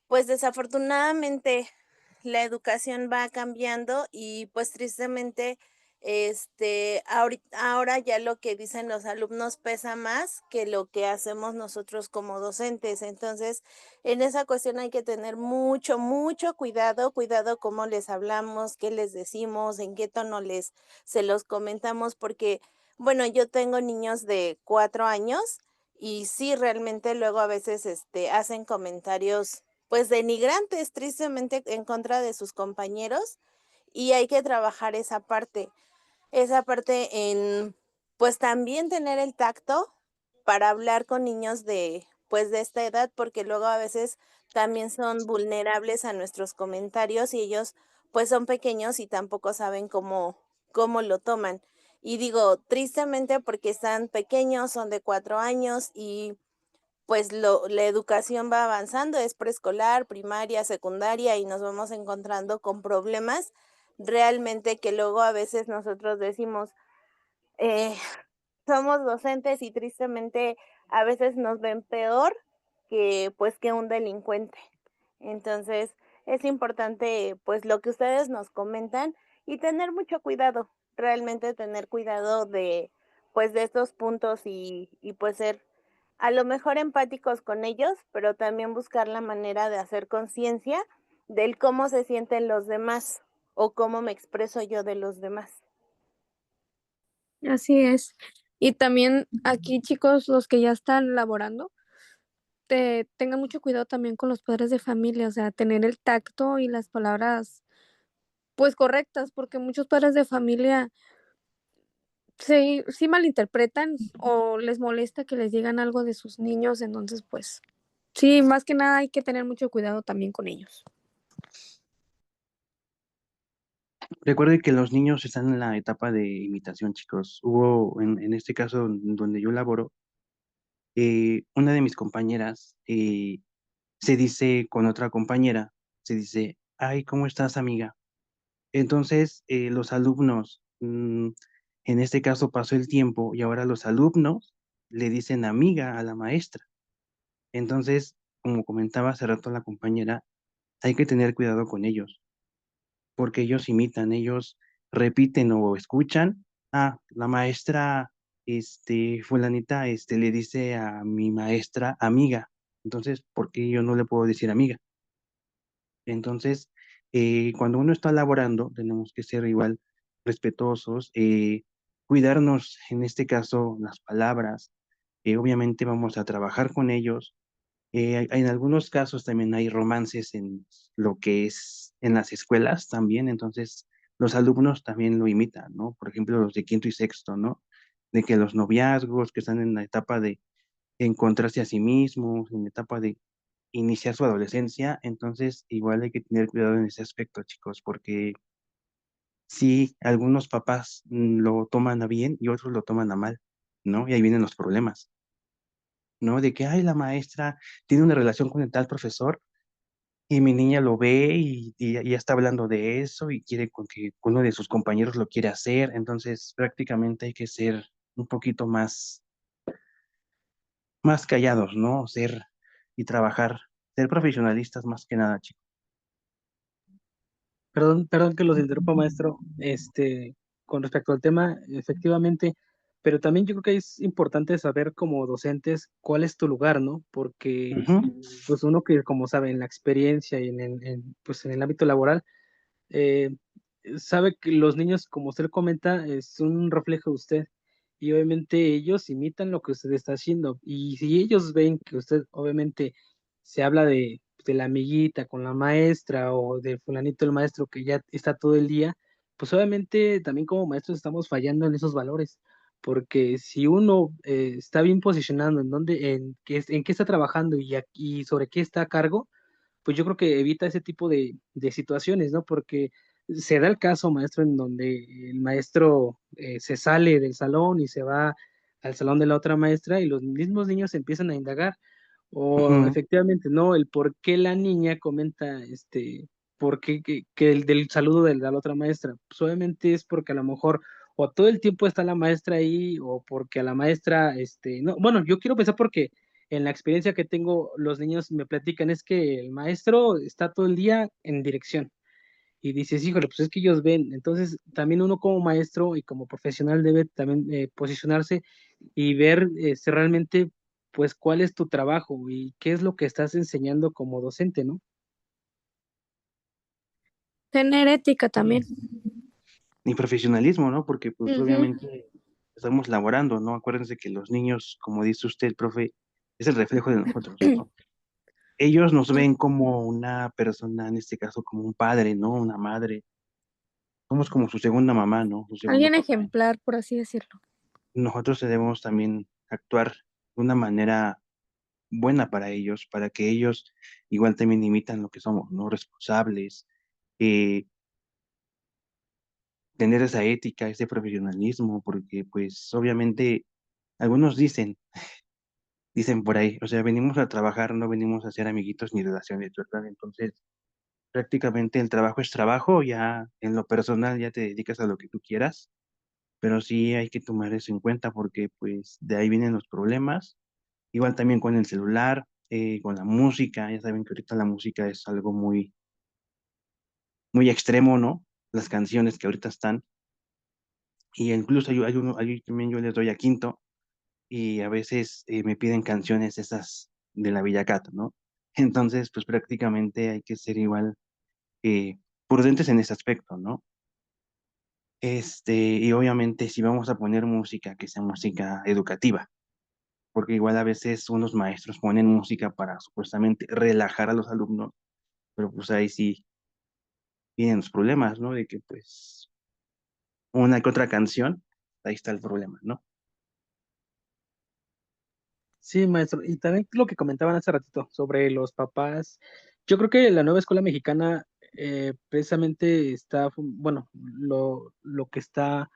pues desafortunadamente la educación va cambiando y pues tristemente ahora ya lo que dicen los alumnos pesa más que lo que hacemos nosotros como docentes. Entonces, en esa cuestión hay que tener mucho, mucho cuidado, cuidado cómo les hablamos, qué les decimos, en qué tono se los comentamos, porque, bueno, yo tengo niños de 4 años y sí, realmente luego a veces hacen comentarios pues denigrantes, tristemente en contra de sus compañeros, y hay que trabajar esa parte en, pues también tener el tacto para hablar con niños pues de esta edad, porque luego a veces también son vulnerables a nuestros comentarios y ellos pues son pequeños y tampoco saben cómo lo toman. Y digo, tristemente porque están pequeños, son de 4 años y pues la educación va avanzando, es preescolar, primaria, secundaria y nos vamos encontrando con problemas realmente que luego a veces nosotros decimos, eh, somos docentes y tristemente a veces nos ven peor que pues que un delincuente. Entonces es importante pues lo que ustedes nos comentan y tener mucho cuidado, realmente tener cuidado de pues de estos puntos y pues ser a lo mejor empáticos con ellos, pero también buscar la manera de hacer conciencia del cómo se sienten los demás o cómo me expreso yo de los demás. Así es. Y también aquí, chicos, los que ya están laborando, tengan mucho cuidado también con los padres de familia, o sea, tener el tacto y las palabras, pues correctas, porque muchos padres de familia sí malinterpretan o les molesta que les digan algo de sus niños, entonces, pues, sí, más que nada hay que tener mucho cuidado también con ellos. Recuerden que los niños están en la etapa de imitación, chicos. Hubo, en este caso donde yo laboro, una de mis compañeras se dice con otra compañera, se dice, ay, ¿cómo estás, amiga? Entonces, los alumnos En este caso pasó el tiempo y ahora los alumnos le dicen amiga a la maestra. Entonces, como comentaba hace rato la compañera, hay que tener cuidado con ellos, porque ellos imitan, ellos repiten o escuchan. Ah, la maestra, fulanita, le dice a mi maestra amiga. Entonces, ¿por qué yo no le puedo decir amiga? Entonces, cuando uno está laborando, tenemos que ser igual respetuosos, cuidarnos, en este caso, las palabras. Obviamente vamos a trabajar con ellos. En algunos casos también hay romances en lo que es en las escuelas también, entonces los alumnos también lo imitan, ¿no? Por ejemplo, los de quinto y sexto, ¿no? De que los noviazgos que están en la etapa de encontrarse a sí mismos, en la etapa de iniciar su adolescencia, entonces igual hay que tener cuidado en ese aspecto, chicos, porque sí, algunos papás lo toman a bien y otros lo toman a mal, ¿no? Y ahí vienen los problemas, ¿no? De que, ay, la maestra tiene una relación con el tal profesor y mi niña lo ve y ya está hablando de eso y quiere con que uno de sus compañeros lo quiere hacer, entonces prácticamente hay que ser un poquito más callados, ¿no? Ser y trabajar, ser profesionalistas más que nada, chicos. Perdón que los interrumpa, maestro. Con respecto al tema, efectivamente, pero también yo creo que es importante saber como docentes cuál es tu lugar, ¿no? Porque Ujú, pues uno que, como sabe, en la experiencia y pues en el ámbito laboral, eh, sabe que los niños, como usted comenta, es un reflejo de usted y obviamente ellos imitan lo que usted está haciendo y si ellos ven que usted obviamente se habla de la amiguita con la maestra o del fulanito el maestro que ya está todo el día, pues obviamente también como maestros estamos fallando en esos valores, porque si uno está bien posicionado en dónde, en qué está trabajando y sobre qué está a cargo, pues yo creo que evita ese tipo de situaciones, ¿no? Porque se da el caso, maestro, en donde el maestro se sale del salón y se va al salón de la otra maestra y los mismos niños empiezan a indagar. O ujú, efectivamente, ¿no? El por qué la niña comenta, por qué que el del saludo de la otra maestra. Pues obviamente es porque a lo mejor o todo el tiempo está la maestra ahí o porque a la maestra, no, bueno, yo quiero pensar porque en la experiencia que tengo, los niños me platican es que el maestro está todo el día en dirección y dices, híjole, pues es que ellos ven. Entonces, también uno como maestro y como profesional debe también posicionarse y ver si realmente, pues, cuál es tu trabajo y qué es lo que estás enseñando como docente, ¿no? Tener ética también. y profesionalismo, ¿no? Porque pues Ujú. obviamente estamos laborando, ¿no? Acuérdense que los niños, como dice usted, profe, es el reflejo de nosotros, ¿no? Ellos nos ven como una persona, en este caso como un padre, ¿no? Una madre. Somos como su segunda mamá, ¿no? Su segundo Alguien papá. ejemplar, por así decirlo. Nosotros debemos también actuar de una manera buena para ellos, para que ellos igual también imitan lo que somos, ¿no? Responsables, eh, tener esa ética, ese profesionalismo, porque pues obviamente algunos dicen por ahí, o sea, venimos a trabajar, no venimos a hacer amiguitos ni relaciones, ¿verdad? Entonces, prácticamente el trabajo es trabajo, ya en lo personal ya te dedicas a lo que tú quieras, pero sí hay que tomar eso en cuenta porque pues de ahí vienen los problemas, igual también con el celular, con la música, ya saben que ahorita la música es algo muy extremo, ¿no? Las canciones que ahorita están, y incluso hay también yo les doy a quinto, y a veces me piden canciones esas de la Villa Cata, ¿no? Entonces, pues prácticamente hay que ser igual prudentes en ese aspecto, ¿no? Y obviamente si vamos a poner música, que sea música educativa, porque igual a veces unos maestros ponen música para supuestamente relajar a los alumnos, pero pues ahí sí vienen los problemas, ¿no? De que pues una que otra canción, ahí está el problema, ¿no? Sí, maestro. Y también lo que comentaban hace ratito sobre los papás. Yo creo que la nueva escuela mexicana precisamente está, bueno, lo que está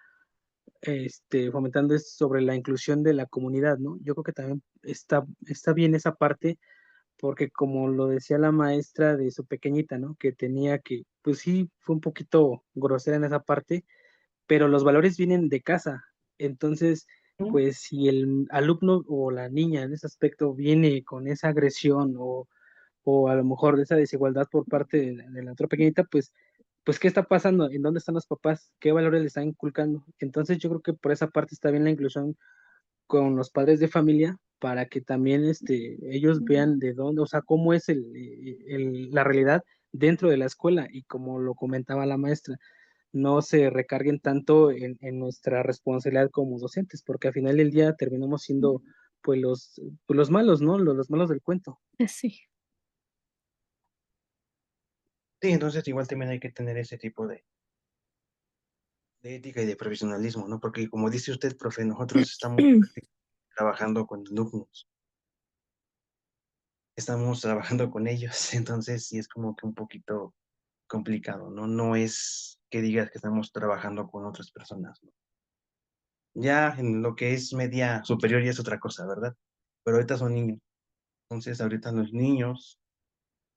fomentando es sobre la inclusión de la comunidad, ¿no? Yo creo que también está bien esa parte, porque como lo decía la maestra de su pequeñita, ¿no? Que tenía que, pues sí, fue un poquito grosera en esa parte, pero los valores vienen de casa. Entonces, pues si el alumno o la niña en ese aspecto viene con esa agresión o a lo mejor de esa desigualdad por parte de la otra pequeñita, pues ¿qué está pasando? ¿En dónde están los papás? ¿Qué valores le están inculcando? Entonces yo creo que por esa parte está bien la inclusión con los padres de familia para que también ellos vean de dónde, o sea, cómo es la realidad dentro de la escuela y como lo comentaba la maestra, no se recarguen tanto en nuestra responsabilidad como docentes, porque al final del día terminamos siendo pues los malos, ¿no? Los malos del cuento. Sí. Sí, entonces igual también hay que tener ese tipo de ética y de profesionalismo, ¿no? Porque como dice usted, profe, nosotros estamos trabajando con alumnos, estamos trabajando con ellos, entonces sí es como que un poquito complicado, ¿no? No es que digas que estamos trabajando con otras personas, ¿no? Ya en lo que es media superior ya es otra cosa, ¿verdad? Pero ahorita son niños, entonces ahorita los niños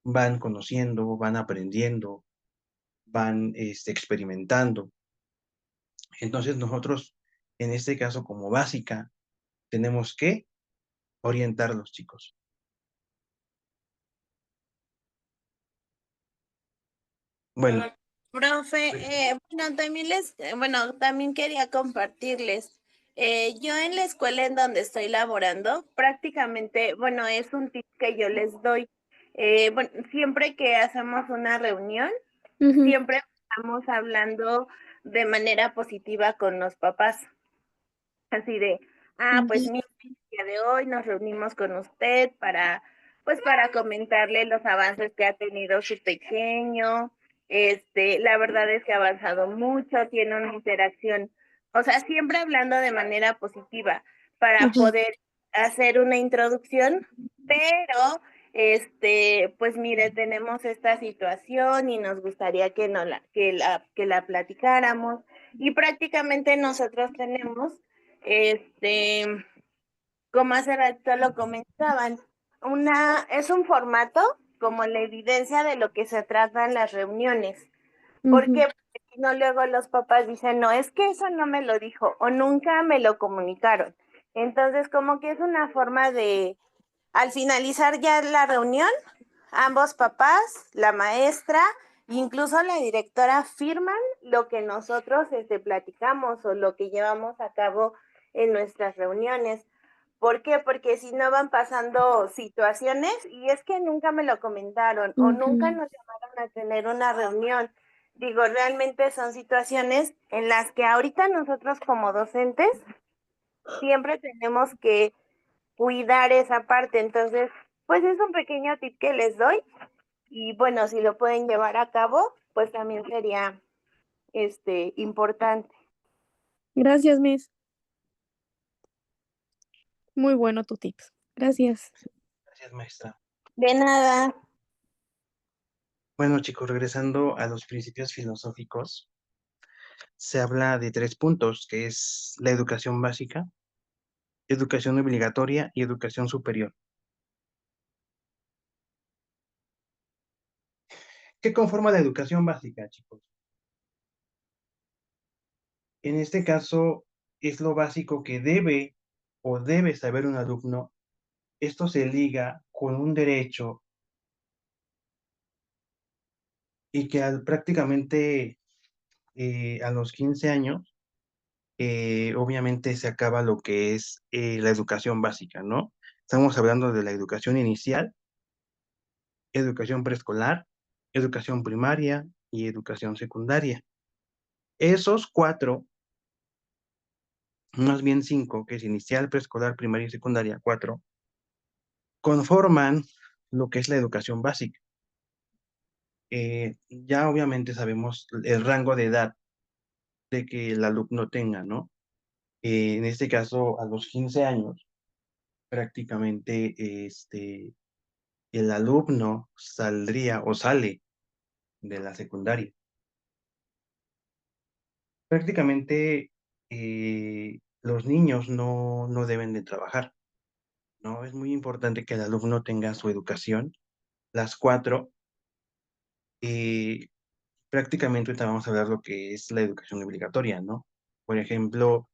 van conociendo, van aprendiendo, van experimentando. Entonces nosotros, en este caso como básica, tenemos que orientarlos, chicos. Bueno, Profe, bueno, también quería compartirles. Yo en la escuela en donde estoy laborando, prácticamente, bueno, es un tip que yo les doy. Bueno, siempre que hacemos una reunión, siempre estamos hablando de manera positiva con los papás. Así de, pues mira, el día de hoy nos reunimos con usted para comentarle los avances que ha tenido su pequeño. La verdad es que ha avanzado mucho, tiene una interacción, o sea, siempre hablando de manera positiva para poder hacer una introducción, pero pues mire, tenemos esta situación y nos gustaría que la platicáramos. Y prácticamente nosotros tenemos este, como hace rato lo comentaban, es un formato como la evidencia de lo que se trata en las reuniones. ¿Por qué? Porque si no, luego los papás dicen, no, es que eso no me lo dijo o nunca me lo comunicaron. Entonces, como que es una forma de, al finalizar ya la reunión, ambos papás, la maestra, incluso la directora firman lo que nosotros platicamos o lo que llevamos a cabo en nuestras reuniones. ¿Por qué? Porque si no van pasando situaciones y es que nunca me lo comentaron o nunca nos llamaron a tener una reunión. Digo, realmente son situaciones en las que ahorita nosotros como docentes siempre tenemos que cuidar esa parte. Entonces, pues es un pequeño tip que les doy y bueno, si lo pueden llevar a cabo, pues también sería importante. Gracias, Miss. Muy bueno tu tips. Gracias. gracias, maestra. De nada. Bueno, chicos, regresando a los principios filosóficos, se habla de 3 puntos, que es la educación básica, educación obligatoria y educación superior. ¿Qué conforma la educación básica, chicos? En este caso, es lo básico que debe saber un alumno. Esto se liga con un derecho y que prácticamente a los 15 años, obviamente se acaba lo que es la educación básica, ¿no? Estamos hablando de la educación inicial, educación preescolar, educación primaria y educación secundaria. Esos 4, más bien 5, que es inicial, preescolar, primaria y secundaria, 4, conforman lo que es la educación básica. Ya obviamente sabemos el rango de edad de que el alumno tenga, ¿no? En este caso, a los 15 años, prácticamente el alumno saldría o sale de la secundaria. Prácticamente los niños no deben de trabajar, ¿no? Es muy importante que el alumno tenga su educación, las 4, prácticamente ahorita vamos a ver lo que es la educación obligatoria, ¿no? Por ejemplo,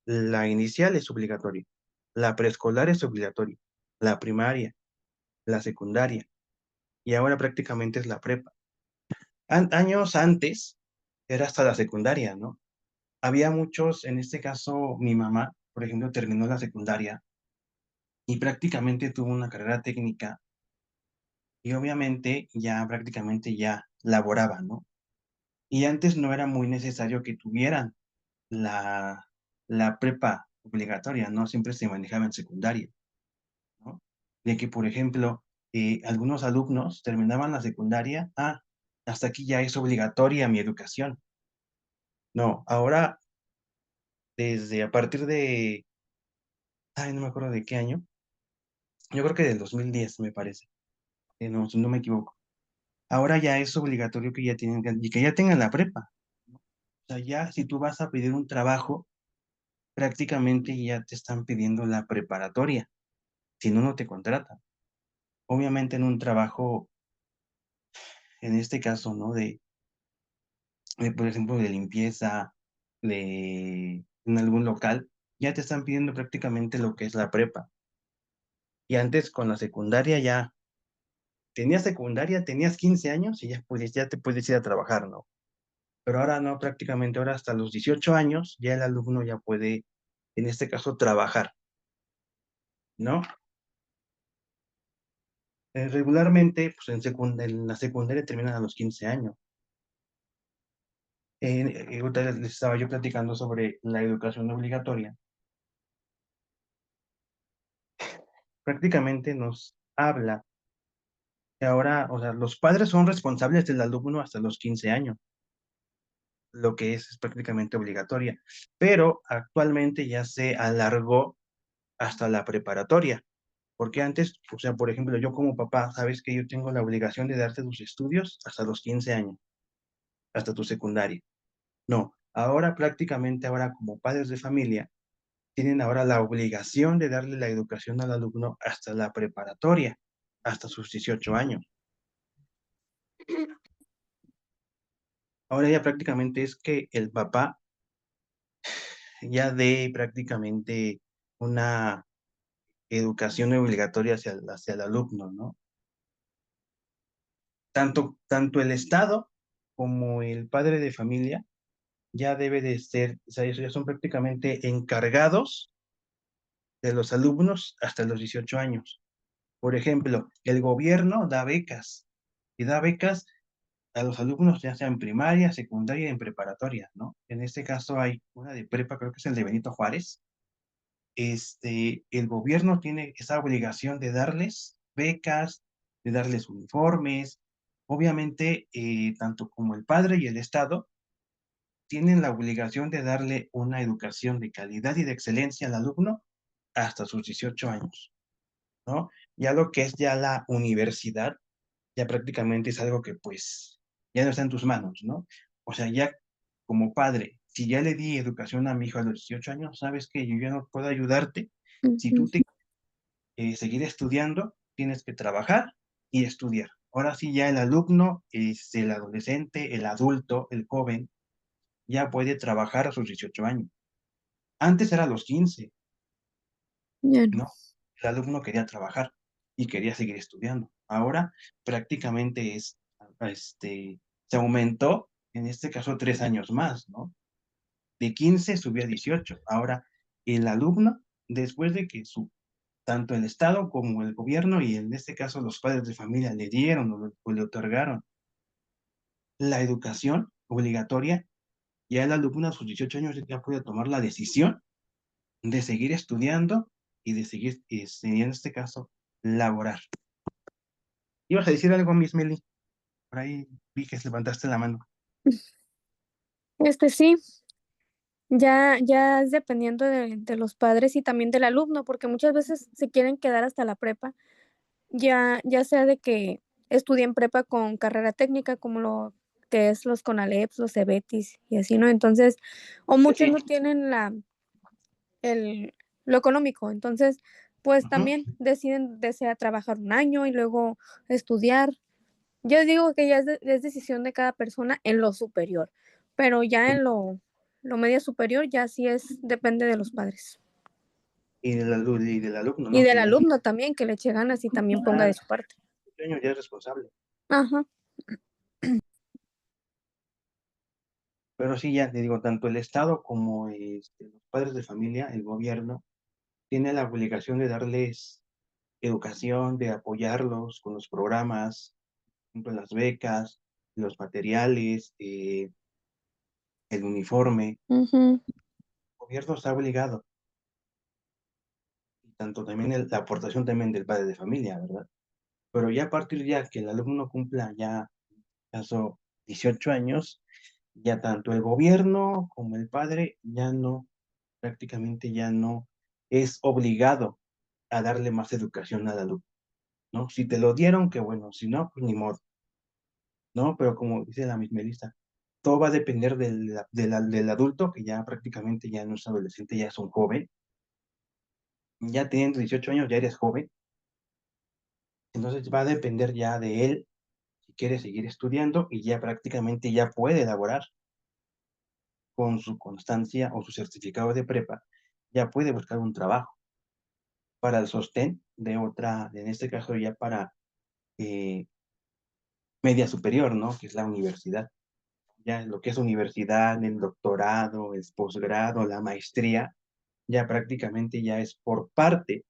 la inicial es obligatoria, la preescolar es obligatoria, la primaria, la secundaria, y ahora prácticamente es la prepa. Años antes era hasta la secundaria, ¿no? Había muchos, en este caso, mi mamá, por ejemplo, terminó la secundaria y prácticamente tuvo una carrera técnica y obviamente ya prácticamente ya laboraba, ¿no? Y antes no era muy necesario que tuvieran la, la prepa obligatoria, ¿no? Siempre se manejaba en secundaria, ¿no? De que, por ejemplo, algunos alumnos terminaban la secundaria, hasta aquí ya es obligatoria mi educación. No, ahora desde a partir de, no me acuerdo de qué año, yo creo que del 2010 me parece, no, si no me equivoco. Ahora ya es obligatorio que ya tienen, y que ya tengan la prepa, ¿no? O sea, ya si tú vas a pedir un trabajo, prácticamente ya te están pidiendo la preparatoria, si no, no te contratan. Obviamente en un trabajo, en este caso, ¿no? Por ejemplo, de limpieza, en algún local, ya te están pidiendo prácticamente lo que es la prepa. Y antes con la secundaria ya, tenías secundaria, tenías 15 años y ya te puedes ir a trabajar, ¿no? Pero ahora no, prácticamente ahora hasta los 18 años ya el alumno ya puede, en este caso, trabajar, ¿no? Regularmente, pues en la secundaria terminan a los 15 años. Ahorita les estaba yo platicando sobre la educación obligatoria. Prácticamente nos habla que ahora, o sea, los padres son responsables del alumno hasta los 15 años, lo que es prácticamente obligatoria, pero actualmente ya se alargó hasta la preparatoria, porque antes, o sea, por ejemplo, yo como papá, sabes que yo tengo la obligación de darte tus estudios hasta los 15 años, hasta tu secundaria. No, ahora prácticamente ahora como padres de familia, tienen ahora la obligación de darle la educación al alumno hasta la preparatoria, hasta sus 18 años. Ahora ya prácticamente es que el papá ya dé prácticamente una educación obligatoria hacia el alumno, ¿no? Tanto el Estado como el padre de familia ya debe de ser, o sea, ellos ya son prácticamente encargados de los alumnos hasta los 18 años. Por ejemplo, el gobierno da becas y da becas a los alumnos ya sea en primaria, secundaria y en preparatoria, ¿no? En este caso hay una de prepa, creo que es el de Benito Juárez. El gobierno tiene esa obligación de darles becas, de darles uniformes. Obviamente, tanto como el padre y el Estado tienen la obligación de darle una educación de calidad y de excelencia al alumno hasta sus 18 años, ¿no? Ya lo que es ya la universidad, ya prácticamente es algo que pues ya no está en tus manos, ¿no? O sea, ya como padre, si ya le di educación a mi hijo a los 18 años, sabes que yo ya no puedo ayudarte. Si tú te seguir estudiando, tienes que trabajar y estudiar. Ahora sí, ya el alumno, el adolescente, el adulto, el joven, ya puede trabajar a sus 18 años. Antes era a los 15, Ya no. ¿no? El alumno quería trabajar y quería seguir estudiando. Ahora prácticamente se aumentó, en este caso, 3 años más, ¿no? De 15 subió a 18. Ahora, el alumno, después de que tanto el Estado como el gobierno y en este caso los padres de familia le dieron o le otorgaron la educación obligatoria, ya el alumno a sus 18 años ya puede tomar la decisión de seguir estudiando y de seguir, en este caso, laborar. ¿Ibas a decir algo, Miss Meli? Por ahí vi que levantaste la mano. Sí, ya es dependiendo de los padres y también del alumno, porque muchas veces se quieren quedar hasta la prepa, ya sea de que estudien prepa con carrera técnica, como lo que es los CONALEPS, los CEBETIS y así, ¿no? Entonces, o muchos no tienen lo económico, entonces, pues Ujú. también desear trabajar un año y luego estudiar. Yo digo que ya es decisión de cada persona en lo superior, pero ya en lo medio superior ya sí depende de los padres. Y del alumno, Y ¿no? del Que ya alumno también, que le eche ganas y también ponga de su parte. el año ya es responsable. Ajá. Pero sí, ya te digo, tanto el Estado como los padres de familia, el gobierno, tiene la obligación de darles educación, de apoyarlos con los programas, por ejemplo, las becas, los materiales, el uniforme. Ujú. El gobierno está obligado, y tanto también la aportación también del padre de familia, ¿verdad? Pero ya a partir ya que el alumno cumpla ya, caso 18 años, ya tanto el gobierno como el padre ya no, prácticamente ya no es obligado a darle más educación al alumno, ¿no? Si te lo dieron, qué bueno, si no, pues ni modo, ¿no? Pero como dice la misma lista, todo va a depender del adulto, que ya prácticamente ya no es adolescente, ya es un joven, ya teniendo 18 años ya eres joven, entonces va a depender ya de él si quiere seguir estudiando y ya prácticamente ya puede elaborar con su constancia o su certificado de prepa, ya puede buscar un trabajo para el sostén de otra, en este caso ya para eh, media superior, ¿no? Que es la universidad. Ya lo que es universidad, el doctorado, el posgrado, la maestría, ya prácticamente ya es por parte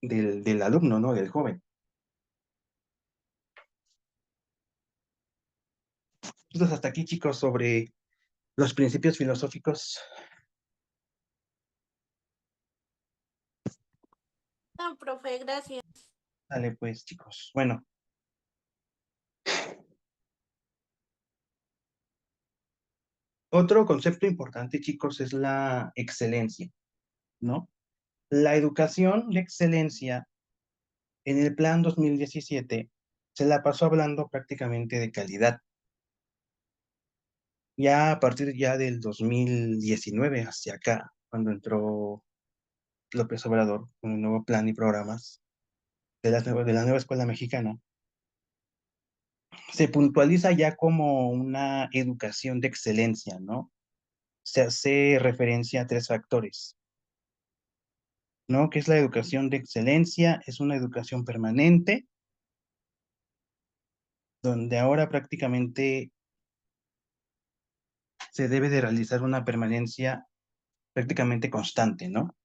del alumno, ¿no? Del joven. Entonces, hasta aquí, chicos, sobre los principios filosóficos. No, profe, gracias. Dale, pues, chicos. Bueno. Otro concepto importante, chicos, es la excelencia, ¿no? La educación de excelencia en el plan 2017 se la pasó hablando prácticamente de calidad. Ya a partir ya del 2019 hacia acá, cuando entró López Obrador con un nuevo plan y programas de la nueva escuela mexicana, se puntualiza ya como una educación de excelencia, ¿no? Se hace referencia a 3 factores, ¿no? Que es la educación de excelencia, es una educación permanente, donde ahora prácticamente se debe de realizar una permanencia prácticamente constante, ¿no?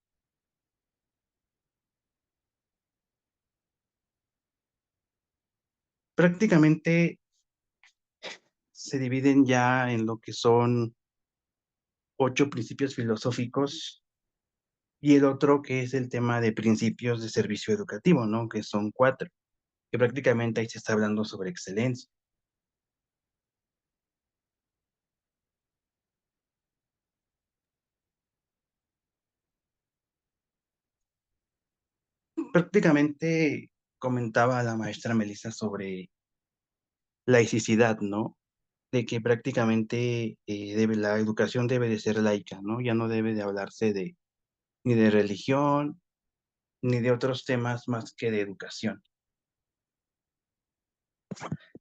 Prácticamente se dividen ya en lo que son 8 principios filosóficos y el otro que es el tema de principios de servicio educativo, ¿no? Que son 4, que prácticamente ahí se está hablando sobre excelencia. Prácticamente comentaba la maestra Melissa sobre laicidad, ¿no? De que prácticamente la educación debe de ser laica, ¿no? Ya no debe de hablarse ni de religión, ni de otros temas más que de educación.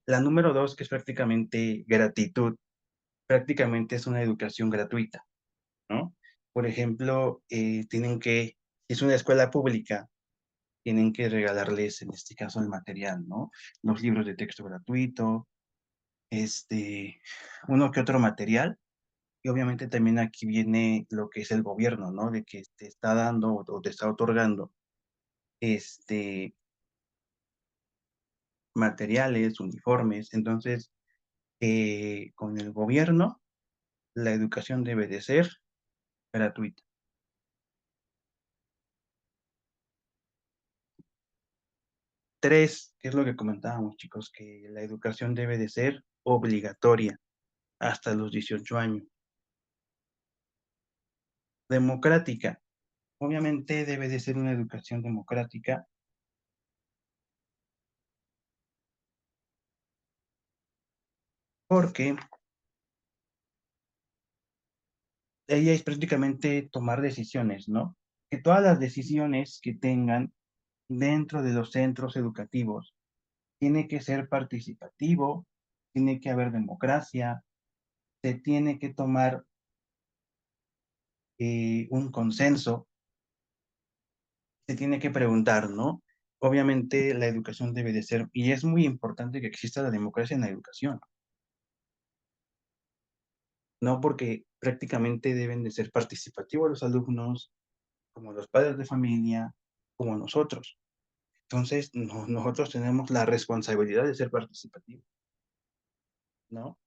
La número 2, que es prácticamente gratitud, prácticamente es una educación gratuita, ¿no? Por ejemplo, si es una escuela pública, tienen que regalarles, en este caso, el material, ¿no? Los libros de texto gratuito, uno que otro material. Y obviamente también aquí viene lo que es el gobierno, ¿no? De que te está dando o te está otorgando materiales, uniformes. Entonces, con el gobierno, la educación debe de ser gratuita. 3, que es lo que comentábamos, chicos, que la educación debe de ser obligatoria hasta los 18 años. Democrática. Obviamente debe de ser una educación democrática porque ella es prácticamente tomar decisiones, ¿no? Que todas las decisiones que tengan dentro de los centros educativos tiene que ser participativo, tiene que haber democracia, se tiene que tomar un consenso, se tiene que preguntar, ¿no? Obviamente la educación debe de ser, y es muy importante que exista la democracia en la educación, ¿no? Porque prácticamente deben de ser participativos los alumnos, como los padres de familia, como nosotros. Entonces, nosotros tenemos la responsabilidad de ser participativos, ¿no?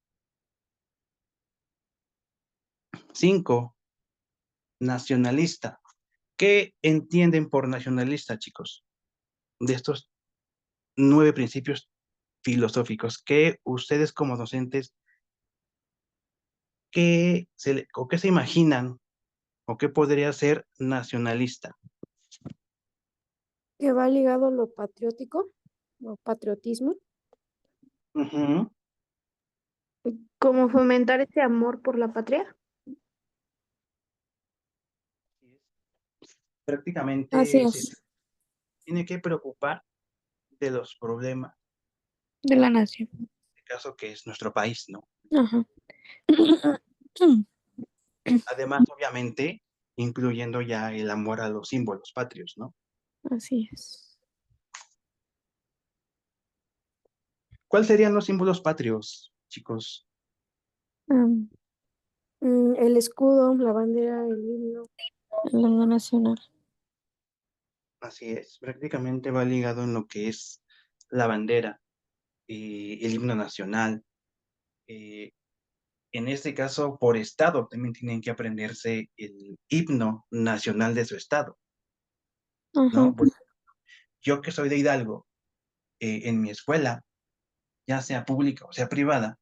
5, nacionalista. ¿Qué entienden por nacionalista, chicos? De estos 9 principios filosóficos, que ustedes como docentes, o qué se imaginan, o qué podría ser nacionalista? Que va ligado a lo patriótico, o patriotismo. Ujú. Como fomentar ese amor por la patria. Así Prácticamente se es, tiene que preocupar de los problemas, de la nación. en este caso que es nuestro país, ¿no? Ajá. Además, obviamente, incluyendo ya el amor a los símbolos patrios, ¿no? Así es. ¿Cuáles serían los símbolos patrios, chicos? Am, el escudo, la bandera, el himno nacional. Así es, prácticamente va ligado en lo que es la bandera, el himno nacional. eh, en este caso, por estado, también tienen que aprenderse el himno nacional de su estado, Ajá. ¿no? Yo que soy de Hidalgo, en mi escuela, ya sea pública o sea privada,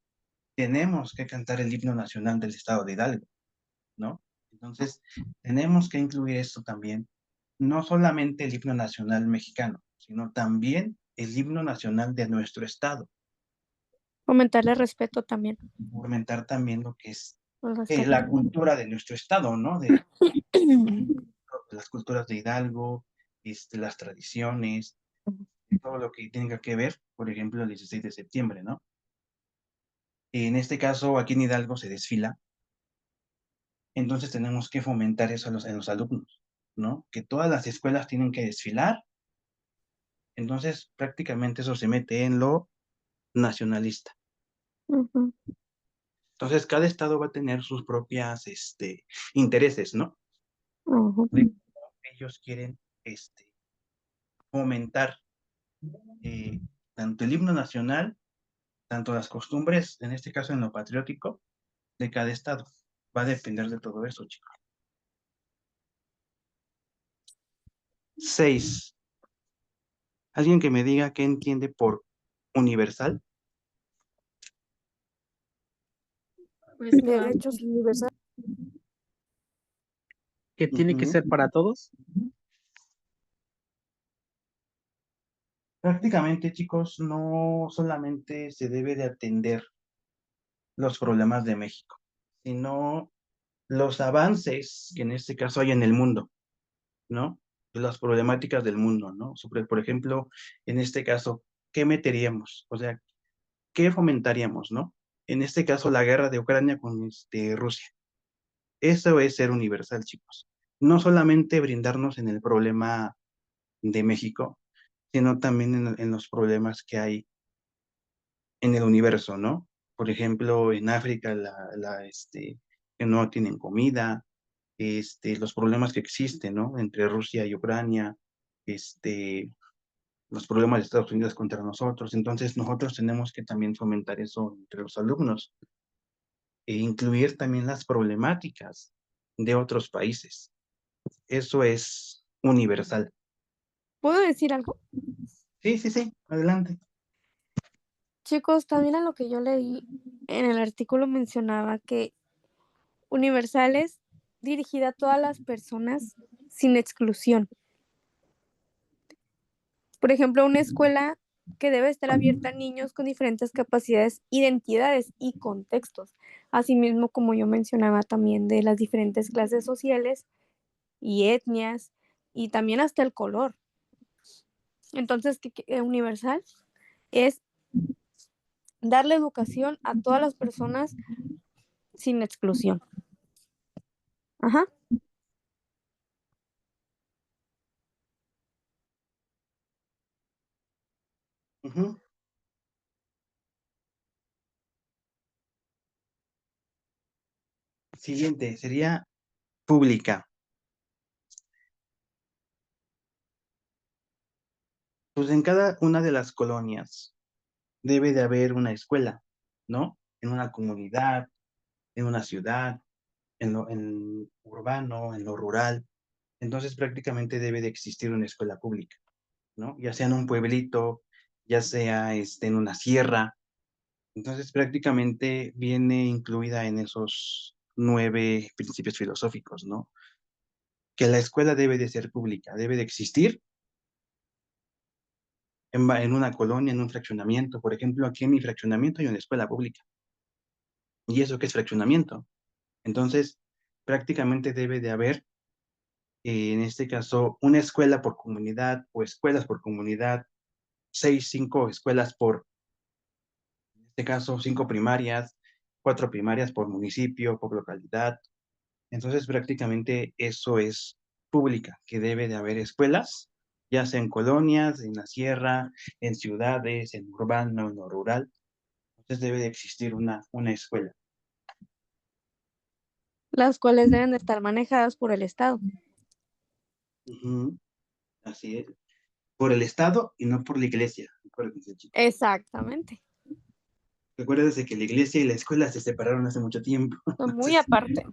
tenemos que cantar el himno nacional del estado de Hidalgo, ¿no? Entonces, tenemos que incluir esto también, no solamente el himno nacional mexicano, sino también el himno nacional de nuestro estado, Fomentarle respeto también. fomentar también lo que es El respeto. la cultura de nuestro estado, ¿no? De las culturas de Hidalgo, las tradiciones, todo lo que tenga que ver, por ejemplo, el 16 de septiembre, ¿no? En este caso, aquí en Hidalgo se desfila, entonces tenemos que fomentar eso en los alumnos, ¿no? Que todas las escuelas tienen que desfilar, entonces prácticamente eso se mete en lo nacionalista. Ujú. Entonces, cada estado va a tener sus propias, intereses, ¿no? Ujú. De cómo ellos quieren, fomentar tanto el himno nacional, tanto las costumbres, en este caso en lo patriótico, de cada estado. Va a depender de todo eso, chicos. 6. Alguien que me diga qué entiende por universal. Pues Derechos universales. Que tiene que Ujú. ser para todos. Prácticamente, chicos, no solamente se debe de atender los problemas de México, sino los avances que en este caso hay en el mundo, ¿no? Las problemáticas del mundo, ¿no? Por ejemplo, en este caso, ¿qué meteríamos? O sea, ¿qué fomentaríamos, no? En este caso, la guerra de Ucrania con Rusia. Eso es ser universal, chicos. No solamente brindarnos en el problema de México, sino también en los problemas que hay en el universo, ¿no? Por ejemplo, en África, que no tienen comida, los problemas que existen, ¿no? Entre Rusia y Ucrania, los problemas de Estados Unidos contra nosotros. Entonces, nosotros tenemos que también fomentar eso entre los alumnos e incluir también las problemáticas de otros países. Eso es universal. ¿Puedo decir algo? Sí, sí, sí, adelante. Chicos, también a lo que yo leí en el artículo mencionaba que universal es dirigida a todas las personas sin exclusión. Por ejemplo, una escuela que debe estar abierta a niños con diferentes capacidades, identidades y contextos. Asimismo, como yo mencionaba también de las diferentes clases sociales y etnias y también hasta el color. Entonces, ¿qué universal? es darle educación a todas las personas sin exclusión. Ajá. Ujú. Siguiente, sería pública. Pues en cada una de las colonias debe de haber una escuela, ¿no? En una comunidad, en una ciudad, en urbano, en lo rural. Entonces prácticamente debe de existir una escuela pública, ¿no? Ya sea en un pueblito, ya sea en una sierra. Entonces prácticamente viene incluida en esos 9 principios filosóficos, ¿no? Que la escuela debe de ser pública, debe de existir en una colonia, en un fraccionamiento. Por ejemplo, aquí en mi fraccionamiento hay una escuela pública. ¿Y eso qué es fraccionamiento? Entonces, prácticamente debe de haber, en este caso, una escuela por comunidad o escuelas por comunidad, 5 escuelas por, en este caso, 5 primarias, 4 primarias por municipio, por localidad. Entonces, prácticamente eso es pública, que debe de haber escuelas, ya sea en colonias, en la sierra, en ciudades, en urbano, en lo rural. Entonces debe de existir una escuela. Las cuales deben de estar manejadas por el Estado. Ujú, así es. Por el Estado y no por la iglesia. Acuérdense, chicos. Exactamente. Acuérdense que la iglesia y la escuela se separaron hace mucho tiempo. Son muy aparte.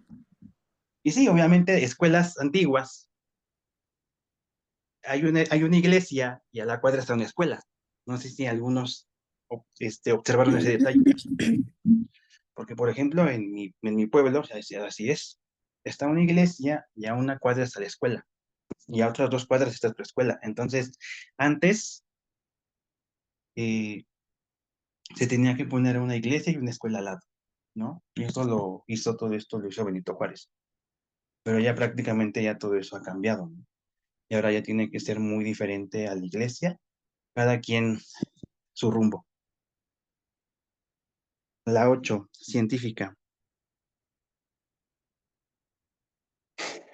Y sí, obviamente, escuelas antiguas. Hay una iglesia y a la cuadra está una escuela. No sé si algunos observaron ese detalle. Porque, por ejemplo, en mi pueblo, o sea, así es. Está una iglesia y a una cuadra está la escuela. Y a otras 2 cuadras está tu escuela. Entonces, antes eh, se tenía que poner una iglesia y una escuela al lado, ¿no? Y eso lo hizo, todo esto lo hizo Benito Juárez. Pero ya prácticamente ya todo eso ha cambiado, ¿no? Y ahora ya tiene que ser muy diferente a la iglesia, cada quien su rumbo. La 8, científica.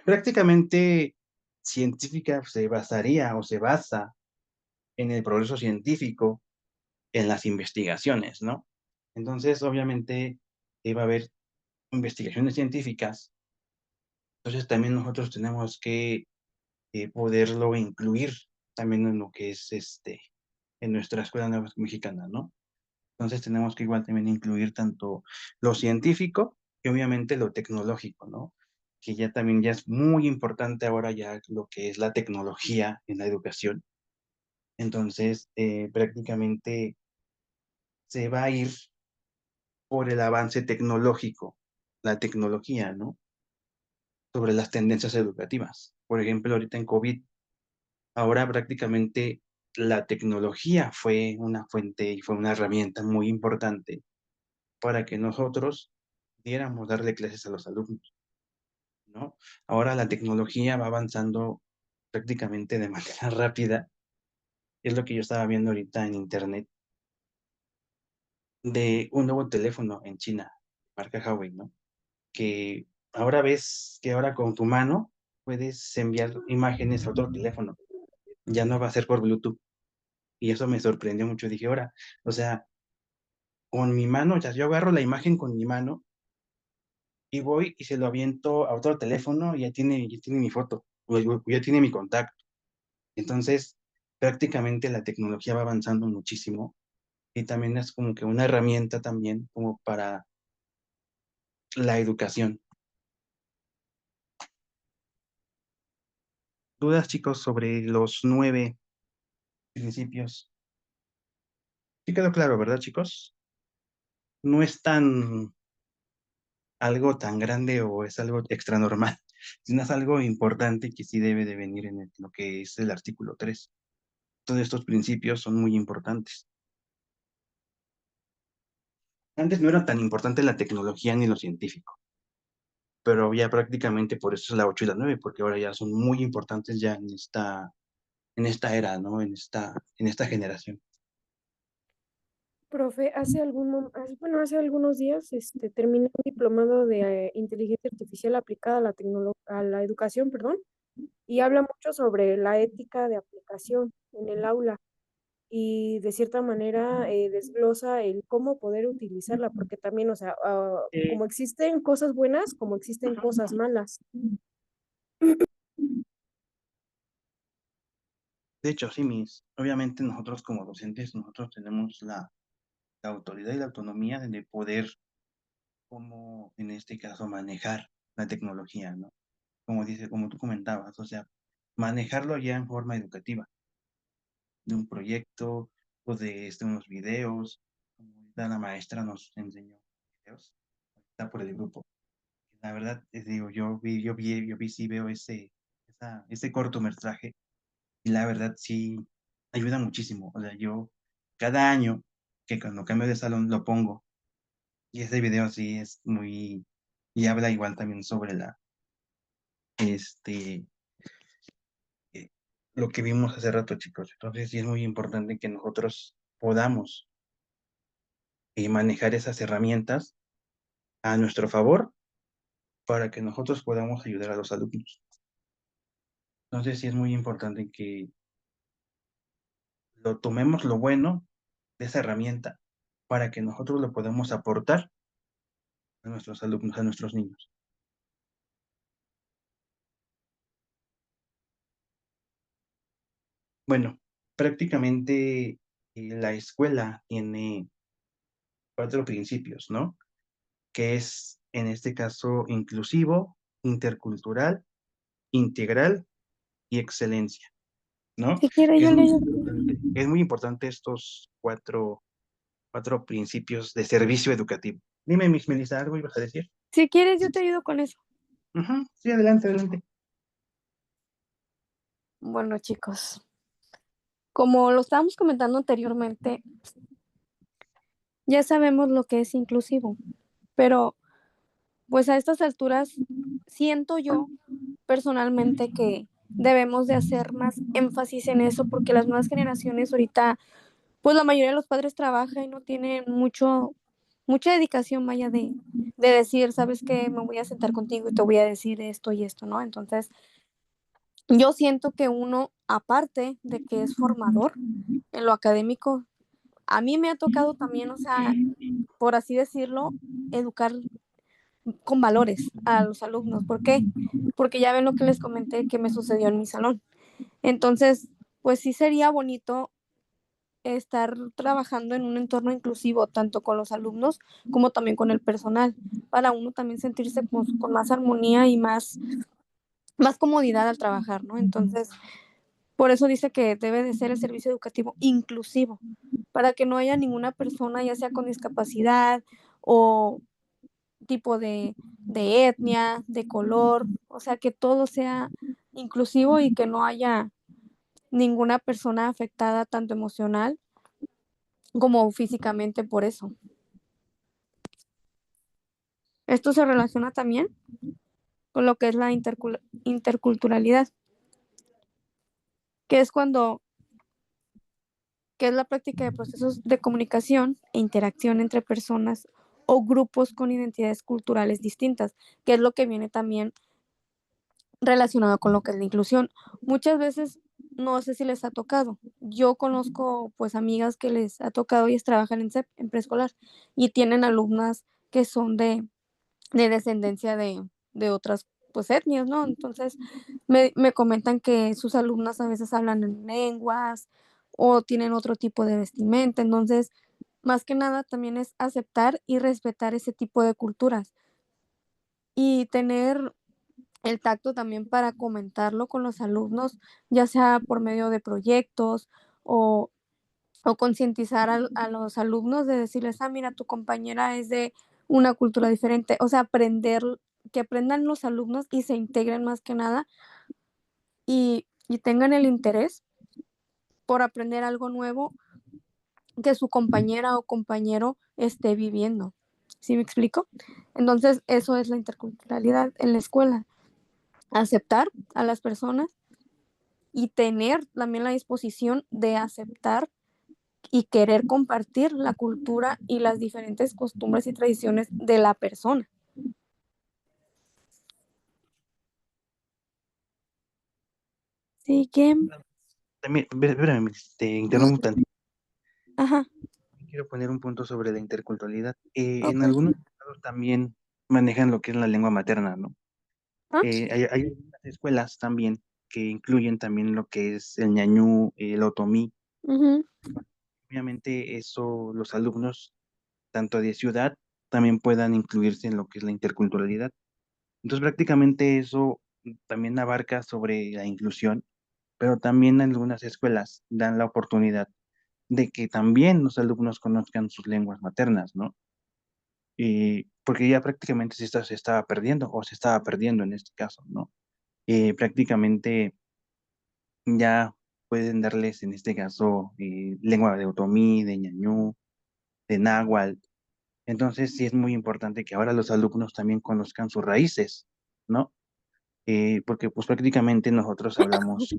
Prácticamente científica se basaría o se basa en el progreso científico, en las investigaciones, ¿no? Entonces, obviamente, va a haber investigaciones científicas. Entonces, también nosotros tenemos que poderlo incluir también en lo que es en nuestra escuela nueva mexicana, ¿no? Entonces tenemos que igual también incluir tanto lo científico y obviamente lo tecnológico, ¿no? Que ya también ya es muy importante ahora ya lo que es la tecnología en la educación. Entonces, prácticamente se va a ir por el avance tecnológico, la tecnología, ¿no? Sobre las tendencias educativas. Por ejemplo, ahorita en COVID, ahora prácticamente la tecnología fue una fuente y fue una herramienta muy importante para que nosotros pudiéramos darle clases a los alumnos, ¿no? Ahora la tecnología va avanzando prácticamente de manera rápida. Es lo que yo estaba viendo ahorita en internet de un nuevo teléfono en China, marca Huawei, ¿no? Que ahora ves que ahora con tu mano puedes enviar imágenes a otro teléfono. Ya no va a ser por Bluetooth. Y eso me sorprendió mucho. Dije, ahora, o sea, con mi mano, o sea, yo agarro la imagen con mi mano y voy y se lo aviento a otro teléfono y ya tiene mi foto, o ya tiene mi contacto. Entonces, prácticamente la tecnología va avanzando muchísimo y también es como que una herramienta también como para la educación. ¿Dudas, chicos, sobre los 9 principios? Sí quedó claro, ¿verdad, chicos? No es tan algo tan grande o es algo extra normal, sino es algo importante que sí debe de venir en lo que es el artículo 3. Todos estos principios son muy importantes. Antes no era tan importante la tecnología ni lo científico, pero ya prácticamente por eso es la 8 y la 9, porque ahora ya son muy importantes ya en esta era, ¿no? En esta generación. Profe, hace algunos días terminé un diplomado de inteligencia artificial aplicada a a la educación, perdón, y habla mucho sobre la ética de aplicación en el aula y de cierta manera desglosa el cómo poder utilizarla, porque también, o sea, como existen cosas buenas, como existen cosas malas. De hecho, sí, obviamente nosotros como docentes, nosotros tenemos la autoridad y la autonomía de poder, como en este caso, manejar la tecnología, ¿no? Como tú comentabas, o sea, manejarlo ya en forma educativa, de un proyecto o de unos videos, como ahorita la maestra nos enseñó videos, está por el grupo. La verdad, digo, sí veo ese cortometraje y la verdad sí ayuda muchísimo. O sea, yo cada año que cuando cambio de salón lo pongo y ese video sí es y habla igual también sobre este, eh, lo que vimos hace rato, chicos. Entonces sí es muy importante que nosotros podamos manejar esas herramientas a nuestro favor para que nosotros podamos ayudar a los alumnos. Entonces sí es muy importante que lo tomemos lo bueno de esa herramienta para que nosotros lo podamos aportar a nuestros alumnos, a nuestros niños. Bueno, prácticamente la escuela tiene 4 principios, ¿no? Que es, en este caso, inclusivo, intercultural, integral y excelencia, ¿no? Si quiere, Que yo es le muy ayudo. importante, es muy importante estos cuatro principios de servicio educativo. Dime, Miss Melissa, ¿algo ibas a decir? Si quieres, yo te ayudo con eso. Sí, adelante, adelante. Bueno, chicos, como lo estábamos comentando anteriormente, ya sabemos lo que es inclusivo, pero pues a estas alturas siento yo personalmente que debemos de hacer más énfasis en eso porque las nuevas generaciones ahorita, pues la mayoría de los padres trabaja y no tienen mucha dedicación, vaya, de decir, ¿sabes qué? Me voy a sentar contigo y te voy a decir esto y esto, ¿no? Entonces, yo siento que uno, aparte de que es formador en lo académico, a mí me ha tocado también, o sea, por así decirlo, educar con valores a los alumnos. ¿Por qué? Porque ya ven lo que les comenté que me sucedió en mi salón. Entonces, pues sí sería bonito estar trabajando en un entorno inclusivo, tanto con los alumnos como también con el personal, para uno también sentirse pues, con más armonía y más comodidad al trabajar, ¿no? Entonces, por eso dice que debe de ser el servicio educativo inclusivo, para que no haya ninguna persona, ya sea con discapacidad o tipo de etnia, de color, o sea, que todo sea inclusivo y que no haya ninguna persona afectada tanto emocional como físicamente por eso. Esto se relaciona también con lo que es la interculturalidad, que es que es la práctica de procesos de comunicación e interacción entre personas o grupos con identidades culturales distintas, que es lo que viene también relacionado con lo que es la inclusión. Muchas veces, no sé si les ha tocado, yo conozco pues amigas que les ha tocado, ellas trabajan en CEP, en preescolar, y tienen alumnas que son de descendencia de otras pues etnias, ¿no? Entonces me comentan que sus alumnas a veces hablan en lenguas o tienen otro tipo de vestimenta, entonces más que nada también es aceptar y respetar ese tipo de culturas y tener el tacto también para comentarlo con los alumnos, ya sea por medio de proyectos o, o concientizar a los alumnos de decirles, ah, mira, tu compañera es de una cultura diferente, o sea, que aprendan los alumnos y se integren más que nada y tengan el interés por aprender algo nuevo que su compañera o compañero esté viviendo. ¿Sí me explico? Entonces, eso es la interculturalidad en la escuela. Aceptar a las personas y tener también la disposición de aceptar y querer compartir la cultura y las diferentes costumbres y tradiciones de la persona. Así que, También, espérame, te interrumpo tantito. ajá, Quiero poner un punto sobre la interculturalidad. En ok. algunos estados también manejan lo que es la lengua materna, ¿no? ¿Ah? Hay algunas escuelas también que incluyen también lo que es el ñañú, el otomí. Ujú. Obviamente eso, los alumnos, tanto de ciudad, también puedan incluirse en lo que es la interculturalidad. Entonces prácticamente eso también abarca sobre la inclusión, pero también algunas escuelas dan la oportunidad de que también los alumnos conozcan sus lenguas maternas, ¿no? Y porque ya prácticamente se estaba perdiendo, o se estaba perdiendo en este caso, ¿no? Prácticamente ya pueden darles, en este caso, lengua de otomí, de ñañú, de náhuatl. Entonces sí es muy importante que ahora los alumnos también conozcan sus raíces, ¿no? Porque pues prácticamente nosotros hablamos,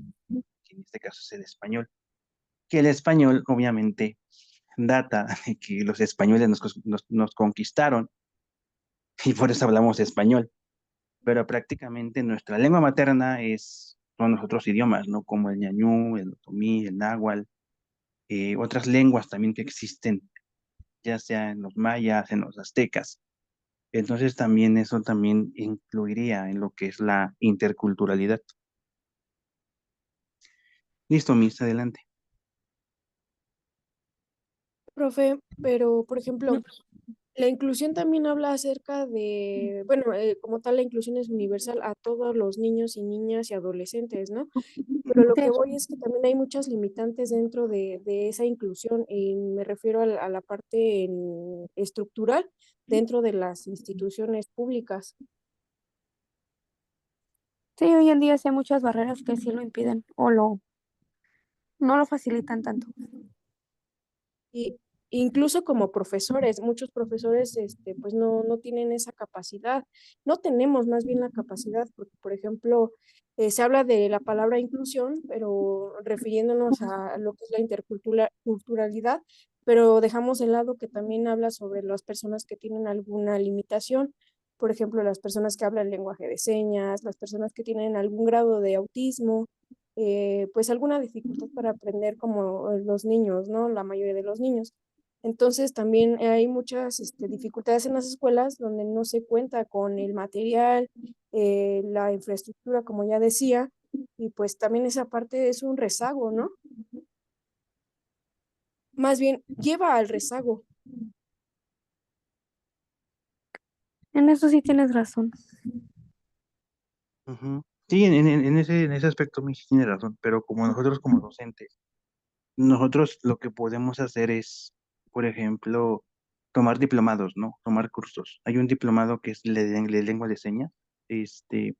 que en este caso es el español, que el español obviamente data de que los españoles nos conquistaron y por eso hablamos español, pero prácticamente nuestra lengua materna son los otros idiomas, ¿no? Como el ñañú, el otomí, el náhuatl, otras lenguas también que existen, ya sea en los mayas, en los aztecas. Entonces también eso también incluiría en lo que es la interculturalidad. Listo, Miss, adelante. Profe, pero por ejemplo, la inclusión también habla acerca de, bueno, como tal, la inclusión es universal a todos los niños y niñas y adolescentes, ¿no? Pero lo que Sí. voy es que también hay muchas limitantes dentro de esa inclusión, y me refiero a la parte estructural dentro de las instituciones públicas. Sí, hoy en día sí hay muchas barreras que sí lo impiden o no lo facilitan tanto. Y incluso como profesores, muchos profesores, pues no tienen esa capacidad. No tenemos más bien la capacidad, porque, por ejemplo, se habla de la palabra inclusión, pero refiriéndonos a lo que es la interculturalidad, pero dejamos de lado que también habla sobre las personas que tienen alguna limitación. Por ejemplo, las personas que hablan lenguaje de señas, las personas que tienen algún grado de autismo, pues alguna dificultad para aprender como los niños, ¿no? La mayoría de los niños. Entonces también hay muchas dificultades en las escuelas donde no se cuenta con el material, la infraestructura, como ya decía, y pues también esa parte es un rezago, ¿no? Más bien lleva al rezago. En eso sí tienes razón. Ujú. Sí, en ese aspecto Miss tiene razón, pero como nosotros como docentes, nosotros lo que podemos hacer es, por ejemplo, tomar diplomados, ¿no? Tomar cursos. Hay un diplomado que es de lengua de señas, este,